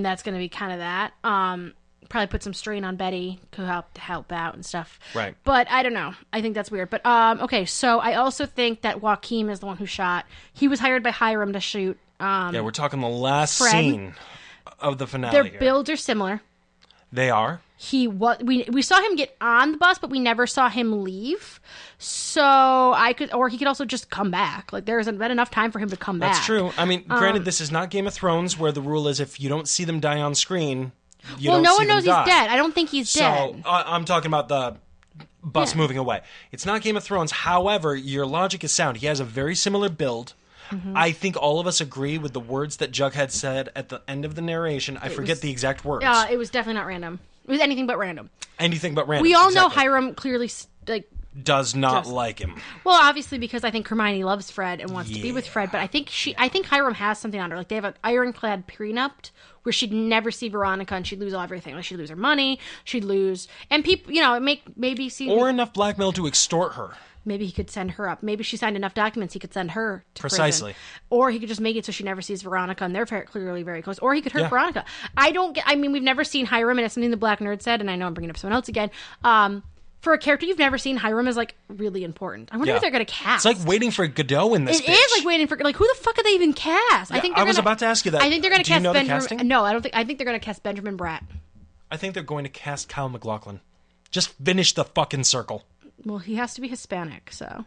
that's going to be kind of that. Probably put some strain on Betty to help out and stuff. Right. But I don't know. I think that's weird. But okay, so I also think that Joaquin is the one who shot. He was hired by Hiram to shoot. Yeah, we're talking the last Fred. scene of the finale. Their builds are similar. They are. We saw him get on the bus, but we never saw him leave. So he could also just come back. Like there hasn't been enough time for him to come back. That's true. I mean, granted, this is not Game of Thrones, where the rule is if you don't see them die on screen. No one knows he's dead. I don't think he's dead. So I'm talking about the bus moving away. It's not Game of Thrones. However, your logic is sound. He has a very similar build. Mm-hmm. I think all of us agree with the words that Jughead said at the end of the narration. I forget the exact words. It was definitely not random. It was anything but random. Anything but random. We all know Hiram clearly does not like him. Well, obviously because I think Hermione loves Fred and wants to be with Fred, but I think Hiram has something on her. Like they have an ironclad prenup where she'd never see Veronica and she'd lose everything. Like she'd lose her money, she'd lose, and people, maybe see or enough blackmail to extort her. Maybe he could send her up. Maybe she signed enough documents he could send her to Precisely. prison. Or he could just make it so she never sees Veronica, and they're clearly very close. Or he could hurt Veronica. I mean, we've never seen Hiram, and it's something the Black Nerd said, and I know I'm bringing up someone else again. For a character you've never seen, Hiram is, like, really important. I wonder who they're going to cast. It's like waiting for Godot in this It is like waiting for, like, who the fuck could they even cast? Yeah, I was about to ask you that. I think they're going to cast Benjamin. Casting? No, I don't think. I think they're going to cast Benjamin Bratt. I think they're going to cast Kyle MacLachlan. Just finish the fucking circle. Well, he has to be Hispanic, so.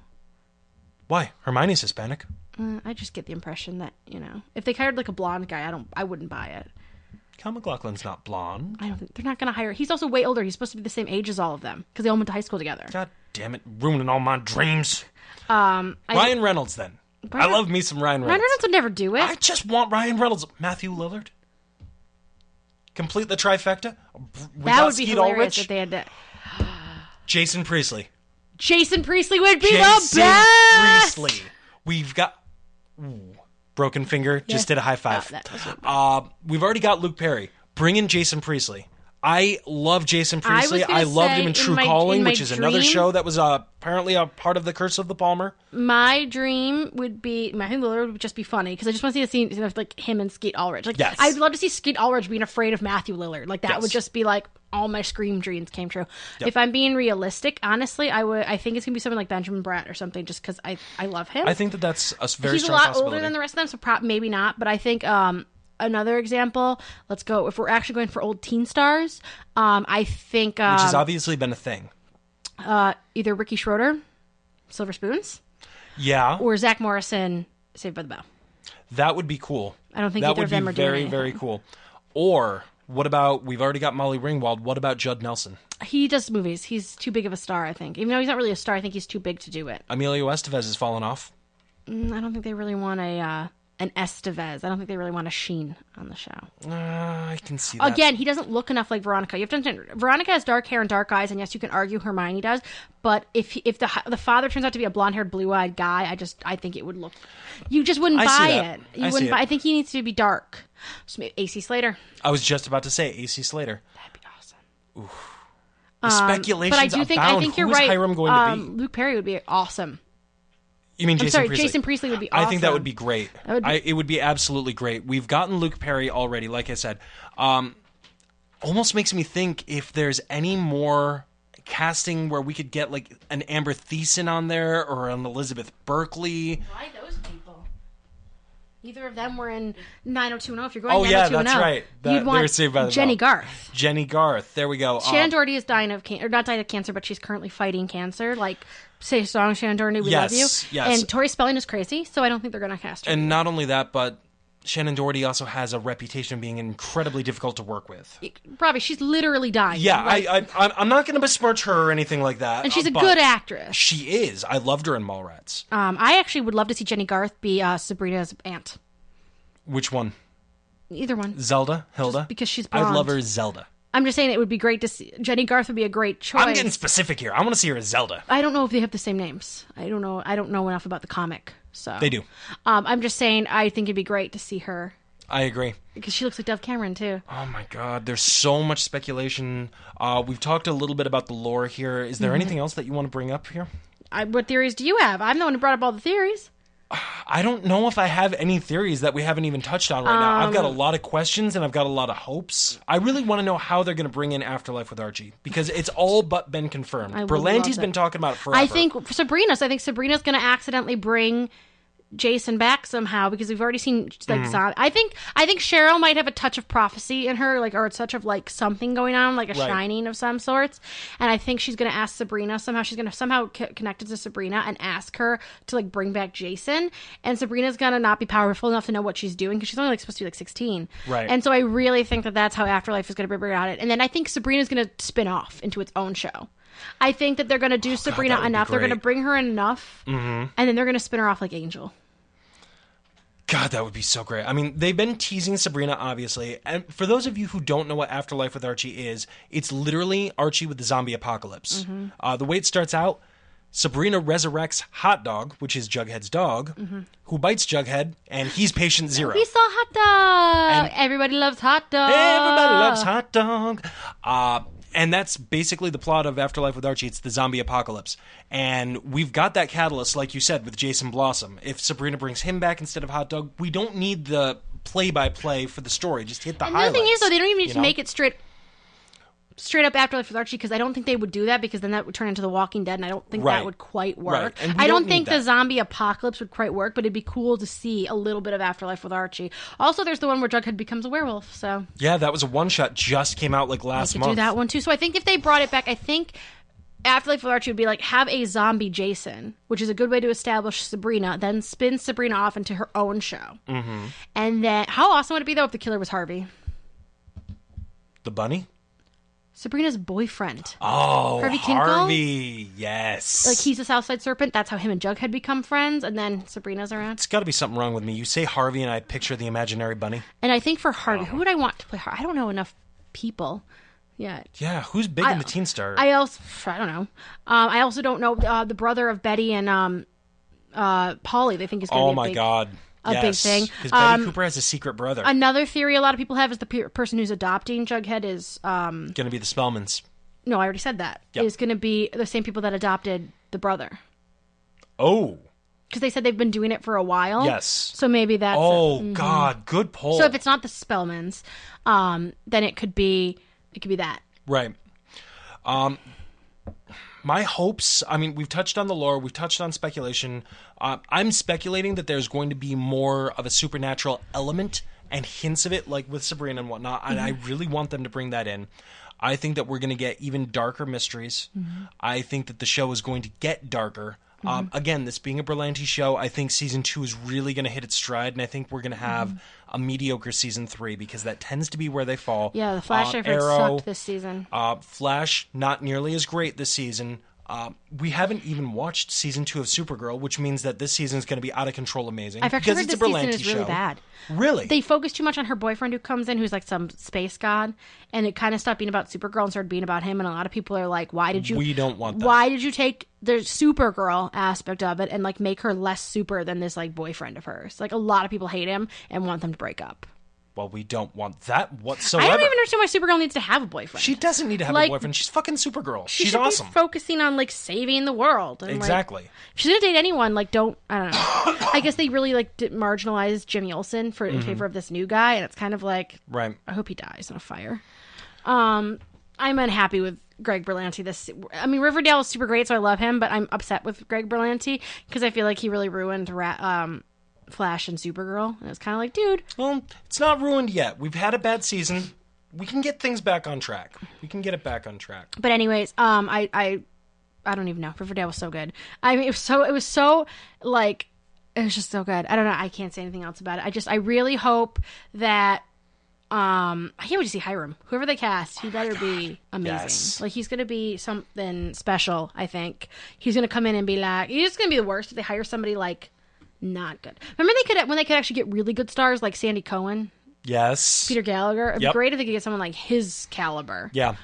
Why? Hermione's Hispanic. I just get the impression that, you know, if they hired, like, a blonde guy, I wouldn't buy it. Kyle MacLachlan's not blonde. I don't think they're not going to hire. He's also way older. He's supposed to be the same age as all of them because they all went to high school together. God damn it, ruining all my dreams. Ryan Reynolds, then. I love me some Ryan Reynolds. Ryan Reynolds would never do it. I just want Ryan Reynolds. Matthew Lillard. Complete the trifecta. That would be hilarious if they had to. Jason Priestley. Jason Priestley would be the best. Priestley. We've got. Broken finger. Just did a high five. We've already got Luke Perry. Bring in Jason Priestley. I love Jason Priestley. I loved him in True Calling, which is another show that was apparently a part of the Curse of the Palmer. My dream would be Matthew Lillard would just be funny because I just want to see a scene of like him and Skeet Ulrich. Like, yes. I'd love to see Skeet Ulrich being afraid of Matthew Lillard. Like that would just be like all my Scream dreams came true. Yep. If I'm being realistic, honestly, I think it's gonna be something like Benjamin Bratt or something, just because I love him. I think that's a very He's strong a lot possibility. older than the rest of them, so maybe not. But I think another example. Let's go if we're actually going for old teen stars. I think which has obviously been a thing. Either Ricky Schroeder, Silver Spoons, or Zach Morrison, Saved by the Bell. That would be cool. I don't think either of them are doing anything. Very cool. Or what about we've already got Molly Ringwald? What about Judd Nelson? He does movies. He's too big of a star, I think. Even though he's not really a star, I think he's too big to do it. Emilio Estevez has fallen off. I don't think they really want an Estevez. I don't think they really want a Sheen on the show. I can see that. Again, he doesn't look enough like Veronica. You have to understand, Veronica has dark hair and dark eyes, and yes, you can argue Hermione does, but if the father turns out to be a blonde-haired, blue-eyed guy, I think it would look... You just wouldn't buy it. You wouldn't buy. I think he needs to be dark. So maybe AC Slater. I was just about to say AC Slater. That'd be awesome. Oof. The speculations but I think you're right. Hiram going to be? Luke Perry would be awesome. You mean Jason Priestley? Jason Priestley would be awesome. I think that would be great. It would be absolutely great. We've gotten Luke Perry already, like I said. Almost makes me think if there's any more casting where we could get like an Amber Thiessen on there or an Elizabeth Berkley. Why those people? Neither of them were in 90210. If you're going 90210, that's right. You'd want Saved by the Jenny Bell. Garth. Jenny Garth. There we go. Shannon Doherty is dying of cancer, not dying of cancer, but she's currently fighting cancer. Like, say a song, Shannon Doherty, we love you. Yes. And Tori Spelling is crazy, so I don't think they're going to cast her. And not only that, but Shannon Doherty also has a reputation of being incredibly difficult to work with. Robbie, she's literally dying. Yeah, I'm not going to besmirch her or anything like that. And she's a good actress. She is. I loved her in Mallrats. I actually would love to see Jenny Garth be Sabrina's aunt. Which one? Either one. Zelda? Hilda? Just because she's blonde. I'd love her as Zelda. I'm just saying it would be great to see. Jenny Garth would be a great choice. I'm getting specific here. I want to see her as Zelda. I don't know if they have the same names. I don't know enough about the comic. So they do. I'm just saying I think it'd be great to see her. I agree. Because she looks like Dove Cameron, too. Oh, my God. There's so much speculation. We've talked a little bit about the lore here. Is there anything else that you want to bring up here? What theories do you have? I'm the one who brought up all the theories. I don't know if I have any theories that we haven't even touched on right now. I've got a lot of questions and I've got a lot of hopes. I really want to know how they're going to bring in Afterlife with Archie because it's all but been confirmed. Berlanti's been talking about it forever. I think Sabrina's going to accidentally bring Jason back somehow because we've already seen like I think Cheryl might have a touch of prophecy in her, like, or a touch of like something going on, like a shining of some sorts. And I think she's going to ask Sabrina somehow. She's going to somehow connect it to Sabrina and ask her to like bring back Jason. And Sabrina's going to not be powerful enough to know what she's doing because she's only like supposed to be like 16. Right. And so I really think that that's how Afterlife is going to bring out it. And then I think Sabrina's going to spin off into its own show. I think that they're going to do Sabrina enough. They're going to bring her enough, and then they're going to spin her off like Angel. God, that would be so great. I mean, they've been teasing Sabrina, obviously. And for those of you who don't know what Afterlife with Archie is, it's literally Archie with the zombie apocalypse. The way it starts out, Sabrina resurrects Hot Dog, which is Jughead's dog, who bites Jughead, and he's patient zero. We saw Hot Dog! Everybody loves Hot Dog! Everybody loves Hot Dog! And that's basically the plot of Afterlife with Archie. It's the zombie apocalypse. And we've got that catalyst, like you said, with Jason Blossom. If Sabrina brings him back instead of Hot Dog, we don't need the play-by-play for the story. Just hit the highlights. And the thing is, though, they don't even need to make it straight up Afterlife with Archie, because I don't think they would do that, because then that would turn into The Walking Dead, and I don't think that would quite work. Right. I don't think the zombie apocalypse would quite work, but it'd be cool to see a little bit of Afterlife with Archie. Also, there's the one where Jughead becomes a werewolf, so... Yeah, that was a one-shot, just came out like last month. Do that one, too. So I think if they brought it back, I think Afterlife with Archie would be like, have a zombie Jason, which is a good way to establish Sabrina, then spin Sabrina off into her own show. Mm-hmm. And then, how awesome would it be, though, if the killer was Harvey? The bunny? Sabrina's boyfriend. Oh, Harvey Kinkle? Harvey, yes. Like, he's a Southside Serpent. That's how him and Jughead become friends, and then Sabrina's around. It's got to be something wrong with me. You say Harvey, and I picture the imaginary bunny. And I think for Harvey, who would I want to play Harvey? I don't know enough people yet. Yeah, who's big in the teen star? I don't know. I also don't know the brother of Betty and Polly. They think is going to be Oh, my God. A big thing. Because Betty Cooper has a secret brother. Another theory a lot of people have is the person who's adopting Jughead is... going to be the Spellmans. No, I already said that. Yep. Is going to be the same people that adopted the brother. Oh. Because they said they've been doing it for a while. Yes. So maybe that's... God, good poll. So if it's not the Spellmans, then it could be that. Right. My hopes, I mean, we've touched on the lore, we've touched on speculation. I'm speculating that there's going to be more of a supernatural element and hints of it, like with Sabrina and whatnot, and I really want them to bring that in. I think that we're going to get even darker mysteries. Mm-hmm. I think that the show is going to get darker. Again, this being a Berlanti show, I think season 2 is really going to hit its stride, and I think we're going to have a mediocre season 3, because that tends to be where they fall. Yeah, the Flash I've heard sucked this season. Flash, not nearly as great this season. We haven't even watched season 2 of Supergirl, which means that this season is going to be out of control amazing. I've actually heard this season is really bad. Really? They focus too much on her boyfriend who comes in, who's like some space god, and it kind of stopped being about Supergirl and started being about him, and a lot of people are like, we don't want that. Why did you take the Supergirl aspect of it and like make her less super than this like boyfriend of hers? Like, a lot of people hate him and want them to break up. Well, we don't want that whatsoever. I don't even understand why Supergirl needs to have a boyfriend. She doesn't need to have a boyfriend. She's fucking Supergirl. She's awesome. Be focusing on like saving the world. And, exactly. Like, if she's gonna date anyone, like, I don't know. I guess they really like marginalized Jimmy Olsen in favor of this new guy, and it's kind of like, right. I hope he dies in a fire. I'm unhappy with Greg Berlanti. I mean, Riverdale is super great, so I love him, but I'm upset with Greg Berlanti because I feel like he really ruined Flash and Supergirl, and it's kind of like, dude. Well, it's not ruined yet. We've had a bad season. We can get things back on track. We can get it back on track. But anyways, I don't even know. Riverdale was so good. I mean, it was so like, it was just so good. I don't know. I can't say anything else about it. I really hope that I can't wait to see Hiram. Whoever they cast, he better be amazing. Yes. Like, he's gonna be something special. I think he's gonna come in and be like, he's gonna be the worst if they hire somebody like. Not good. Remember when they could actually get really good stars like Sandy Cohen? Yes. Peter Gallagher? It'd be great if they could get someone like his caliber. Yeah.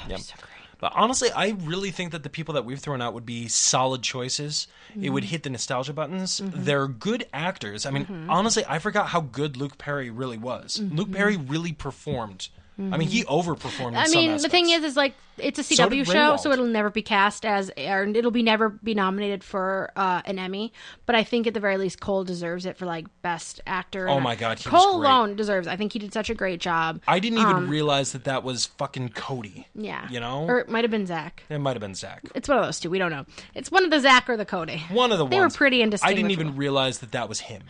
Yep. So great. But honestly, I really think that the people that we've thrown out would be solid choices. Mm-hmm. It would hit the nostalgia buttons. Mm-hmm. They're good actors. I mean, honestly, I forgot how good Luke Perry really was. Mm-hmm. Luke Perry really performed. I mean, he overperformed in some aspects. The thing is like, it's a CW show, so it'll never be cast as, or it'll never be nominated for an Emmy. But I think at the very least, Cole deserves it for like best actor. Oh my God, Cole alone deserves it. I think he did such a great job. I didn't even realize that was fucking Cody. Yeah, you know, or it might have been Zach. It might have been Zach. It's one of those two. We don't know. It's one of the Zach or the Cody. One of the ones. They were pretty indistinguishable. I didn't even realize that was him.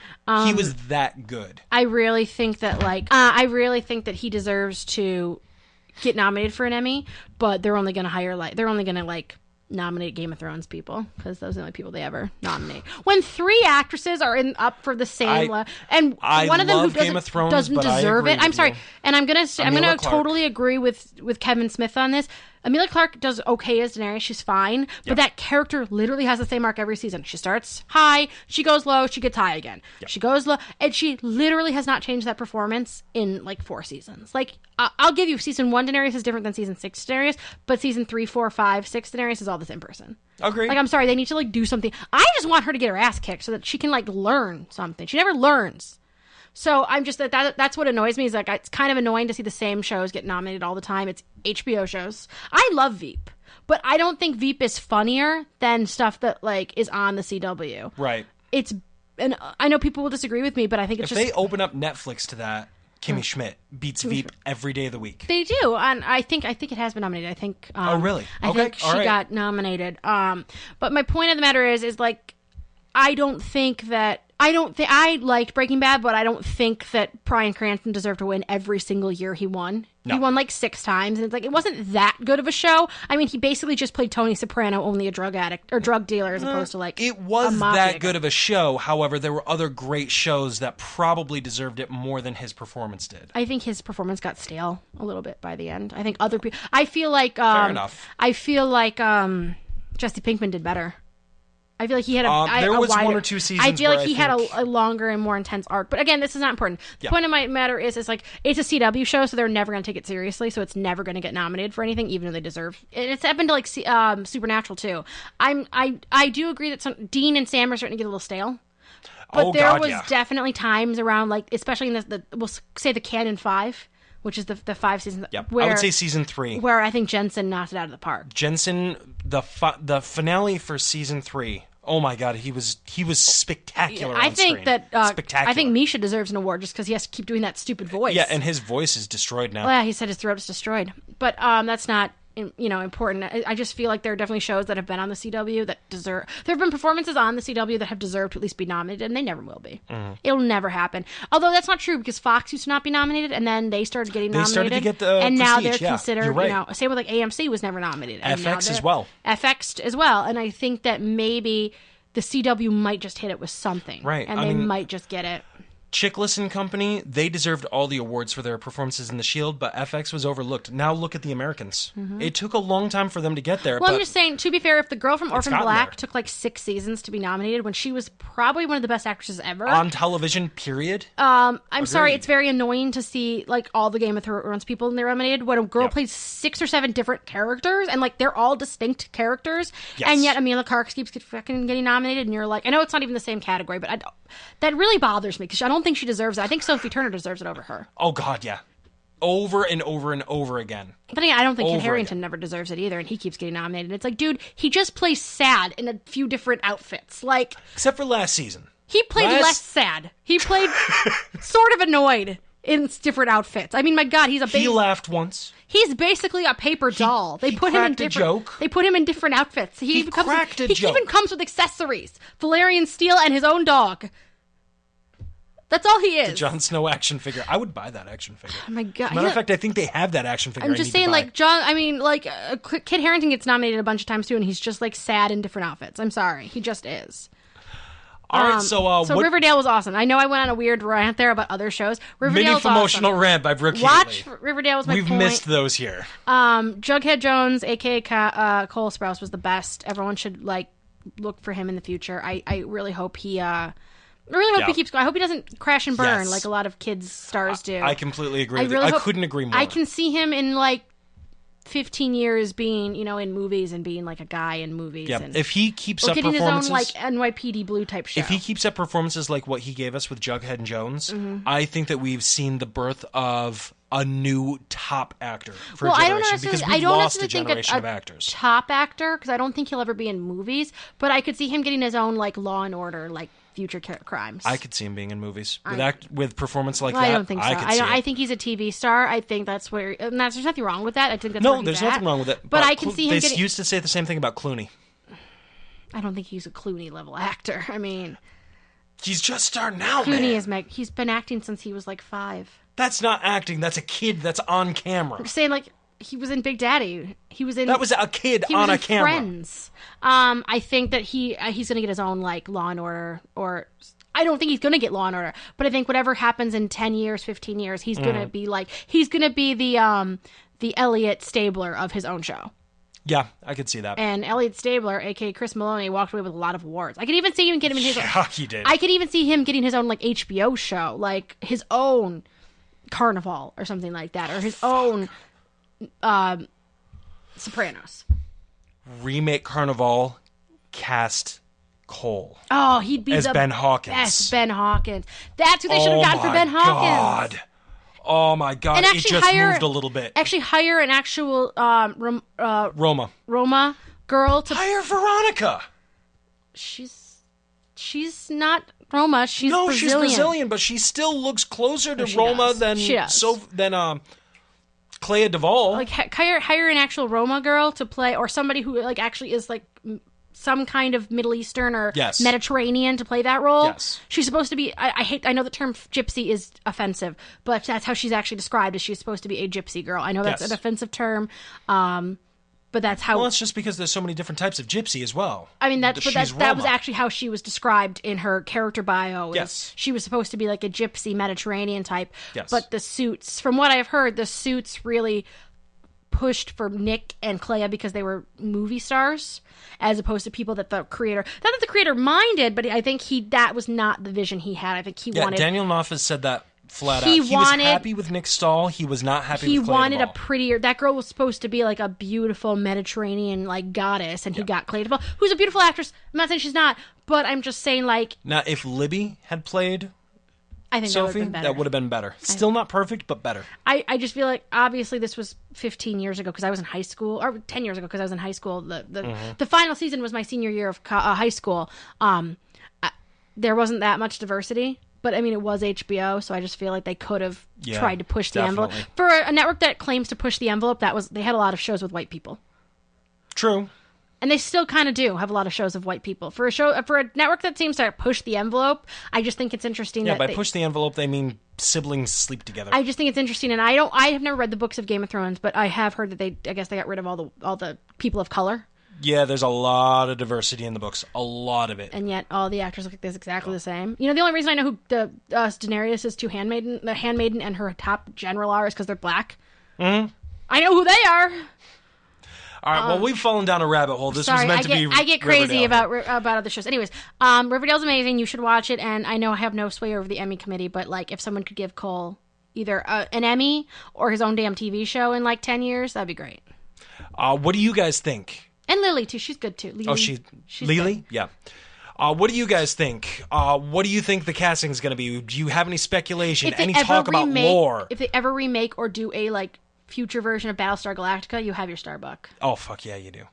He was that good. I really think that he deserves to get nominated for an Emmy, but they're only going to nominate Game of Thrones people, because those are the only people they ever nominate. When 3 actresses are up for the same and one of them who doesn't deserve it. I'm sorry, and I'm gonna totally agree with Kevin Smith on this. Emilia Clarke does okay as Daenerys. She's fine. But that character literally has the same arc every season. She starts high, she goes low, she gets high again. Yep. She goes low, and she literally has not changed that performance in like 4 seasons. Like, I'll give you season 1 Daenerys is different than season 6 Daenerys, but season 3, 4, 5, 6 Daenerys is all the same person. Agreed. Like, I'm sorry, they need to like do something. I just want her to get her ass kicked so that she can like learn something. She never learns. So I'm just that's what annoys me is like it's kind of annoying to see the same shows get nominated all the time. It's HBO shows. I love Veep, but I don't think Veep is funnier than stuff that like is on the CW. Right. And I know people will disagree with me, but I think it's if they open up Netflix to that, Kimmy Schmidt beats Veep every day of the week. They do, and I think it has been nominated. I think. Oh really? I think she got nominated. But my point of the matter is like I liked Breaking Bad, but I don't think that Bryan Cranston deserved to win every single year he won. No. He won like 6 times, and it's like it wasn't that good of a show. I mean, he basically just played Tony Soprano, only a drug addict or drug dealer, as opposed to like it was that good of a show. However, there were other great shows that probably deserved it more than his performance did. I think his performance got stale a little bit by the end. I think other people. I feel like fair enough. I feel like Jesse Pinkman did better. I feel like he had there was wider, 1 or 2 seasons. I feel like he had a longer and more intense arc. But again, this is not important. The point of my matter is, it's like it's a CW show, so they're never going to take it seriously. So it's never going to get nominated for anything, even though they deserve. It's happened to like Supernatural too. I do agree that Dean and Sam are starting to get a little stale. But there was definitely times around like, especially in the we'll say the Canon 5. Which is the 5 seasons. Yep. I would say season 3. Where I think Jensen knocked it out of the park. Jensen, the finale for season 3. Oh my God, he was spectacular. I think screen. That spectacular. I think Misha deserves an award just because he has to keep doing that stupid voice. Yeah, and his voice is destroyed now. Well, yeah, he said his throat is destroyed, but that's not important. I just feel like there are definitely shows that have been on the CW that deserve. There have been performances on the CW that have deserved to at least be nominated, and they never will be. Mm-hmm. It'll never happen. Although that's not true because Fox used to not be nominated, and then they started getting nominated. They started to get the and prestige, now they're yeah, considered. you're right. Same with like AMC was never nominated. And FX as well. FX as well, and I think that maybe the CW might just hit it with something, right? And they might just get it. Chickless and Company, they deserved all the awards for their performances in The Shield, but FX was overlooked. Now look at The Americans. Mm-hmm. It took a long time for them to get there. Well, I'm just saying, to be fair, if the girl from Orphan Black took like 6 seasons to be nominated when she was probably one of the best actresses ever. On television, period. I'm sorry, it's very annoying to see like all the Game of Thrones people and they're nominated when a girl plays 6 or 7 different characters and like they're all distinct characters. Yes. And yet Emilia Clarke keeps fucking getting nominated and you're like, I know it's not even the same category, but that really bothers me because I don't think she deserves it. I think Sophie Turner deserves it over her. Oh, God, yeah. Over and over and over again. But yeah, I don't think Kit Harington never deserves it either, and he keeps getting nominated. It's like, dude, he just plays sad in a few different outfits. Like, except for last season. He played less sad. He played sort of annoyed in different outfits. I mean, my God, he laughed once. He's basically a paper doll. They put him in different. They put him in different outfits. He even comes with accessories: Valerian steel and his own dog. That's all he is. The Jon Snow action figure. I would buy that action figure. Oh my God. Matter of fact, I think they have that action figure. I'm just saying, like, Kit Harington gets nominated a bunch of times too, and he's just like sad in different outfits. I'm sorry. He just is. All right, so Riverdale was awesome. I know I went on a weird rant there about other shows. Riverdale's Mini-promotional rant by Brooke. Watch Riverdale was my point. We've missed those here. Jughead Jones, a.k.a. Cole Sprouse, was the best. Everyone should, like, look for him in the future. I really hope he... I really hope he keeps going. I hope he doesn't crash and burn like a lot of kids' stars do. I completely agree with you. I couldn't agree more. I can see him in, like, 15 years being, in movies and being, like, a guy in movies. Yeah, and, if he keeps up performances... getting his own, like, NYPD Blue type show. If he keeps up performances like what he gave us with Jughead and Jones, I think that we've seen the birth of a new top actor for a generation. Because we've lost a generation of actors. Top actor, because I don't think he'll ever be in movies, but I could see him getting his own, like, Law and Order, like, future crimes. I could see him being in movies with performance like that. I don't think so. I think he's a TV star. I think that's where. There's nothing wrong with that. I think that's where he's there's nothing wrong with it. But I can see him. They used to say the same thing about Clooney. I don't think he's a Clooney level actor. I mean, he's just starting out. Clooney is he's been acting since he was like 5. That's not acting. That's a kid that's on camera. I'm saying like. He was in Big Daddy. He was in. That was a kid on a camera. Friends. I think that he's going to get his own like Law and Order, or I don't think he's going to get Law and Order, but I think whatever happens in 10 years, 15 years, he's going to be the Elliot Stabler of his own show. Yeah, I could see that. And Elliot Stabler, aka Chris Maloney, walked away with a lot of awards. I could even see him getting his. Yeah, he did. I could even see him getting his own like HBO show, like his own Carnival or something like that, or his own. Sopranos. Remake Carnival, cast Cole. Oh, he'd be as the Ben Hawkins. best Ben Hawkins. That's who they should have gotten for Ben Hawkins. God. Oh my God! And It just moved a little bit. Actually, hire an actual Roma girl to hire Veronica. She's not Roma. She's Brazilian. She's Brazilian, but she still looks closer to Roma than Clea Duvall. Like hire an actual Roma girl to play, or somebody who like actually is like some kind of Middle Eastern or Mediterranean to play that role. Yes. She's supposed to be, I know the term gypsy is offensive, but that's how she's actually described, as she's supposed to be a gypsy girl. I know that's an offensive term, but that's how... Well, it's just because there's so many different types of gypsy as well. I mean, that was actually how she was described in her character bio. Yes. She was supposed to be like a gypsy Mediterranean type, yes. But the suits, from what I've heard, the suits really pushed for Nick and Clea because they were movie stars, as opposed to people that the creator, not that the creator minded, but I think that was not the vision he had. I think he wanted... Daniel Knopf has said that flat out. He was happy with Nick Stahl. He was not happy with Clea Duvall. He wanted a prettier... That girl was supposed to be like a beautiful Mediterranean like goddess, and he got Clea Duvall, who's a beautiful actress. I'm not saying she's not, but I'm just saying like... Now, if Libby had played... I think Sophie, that would have been better. Still not perfect, but better. I just feel like, obviously, this was 15 years ago because I was in high school, or 10 years ago because I was in high school. The final season was my senior year of high school. There wasn't that much diversity, but I mean, it was HBO, so I just feel like they could have tried to push the envelope. For a network that claims to push the envelope, they had a lot of shows with white people. True. And they still kind of do have a lot of shows of white people. For a network that seems to push the envelope, I just think it's interesting. Yeah, by push the envelope, they mean siblings sleep together. I just think it's interesting, and I have never read the books of Game of Thrones, but I have heard that I guess they got rid of all the people of color. Yeah, there's a lot of diversity in the books, a lot of it. And yet all the actors look like this exactly the same. You know, the only reason I know who Daenerys' the handmaiden, and her top general are is because they're black. Mm-hmm. I know who they are. All right, well, we've fallen down a rabbit hole. This was meant to be I get crazy about other shows. Anyways, Riverdale's amazing. You should watch it. And I know I have no sway over the Emmy committee, but like if someone could give Cole either an Emmy or his own damn TV show in like 10 years, that'd be great. What do you guys think? And Lily, too. She's good, too. Lily, she's Lily? Good. Yeah. What do you guys think? What do you think the casting is going to be? Do you have any speculation? Any talk about lore? If they ever remake or do a like future version of Battlestar Galactica, you have your Starbuck. Oh, fuck yeah, you do.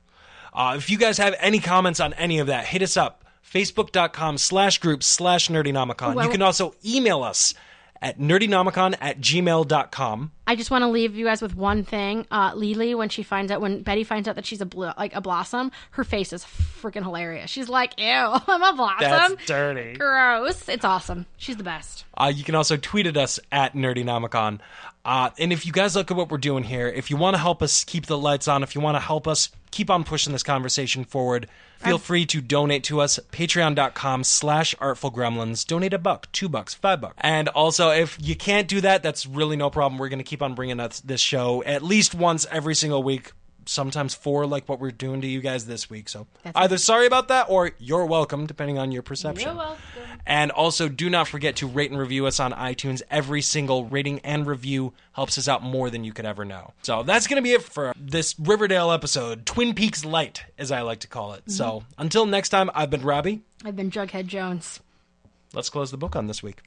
If you guys have any comments on any of that, hit us up. Facebook.com/groups/Nerdynomicon. You can also email us at nerdynomicon@gmail.com. I just want to leave you guys with one thing. Lily, when Betty finds out that she's a blossom, her face is freaking hilarious. She's like, ew, I'm a blossom. That's dirty. Gross. It's awesome. She's the best. You can also tweet at us at Nerdynomicon. And if you guys look at what we're doing here, if you want to help us keep the lights on, if you want to help us keep on pushing this conversation forward, feel free to donate to us. Patreon.com/ArtfulGremlins. Donate $1, $2, $5. And also, if you can't do that, that's really no problem. We're going to keep on bringing this show at least once every single week. Sometimes 4, like what we're doing to you guys this week. So either sorry about that or you're welcome, depending on your perception. You're welcome. And also, do not forget to rate and review us on iTunes. Every single rating and review helps us out more than you could ever know. So that's going to be it for this Riverdale episode, Twin Peaks Light, as I like to call it. Mm-hmm. So until next time, I've been Robbie. I've been Jughead Jones. Let's close the book on this week.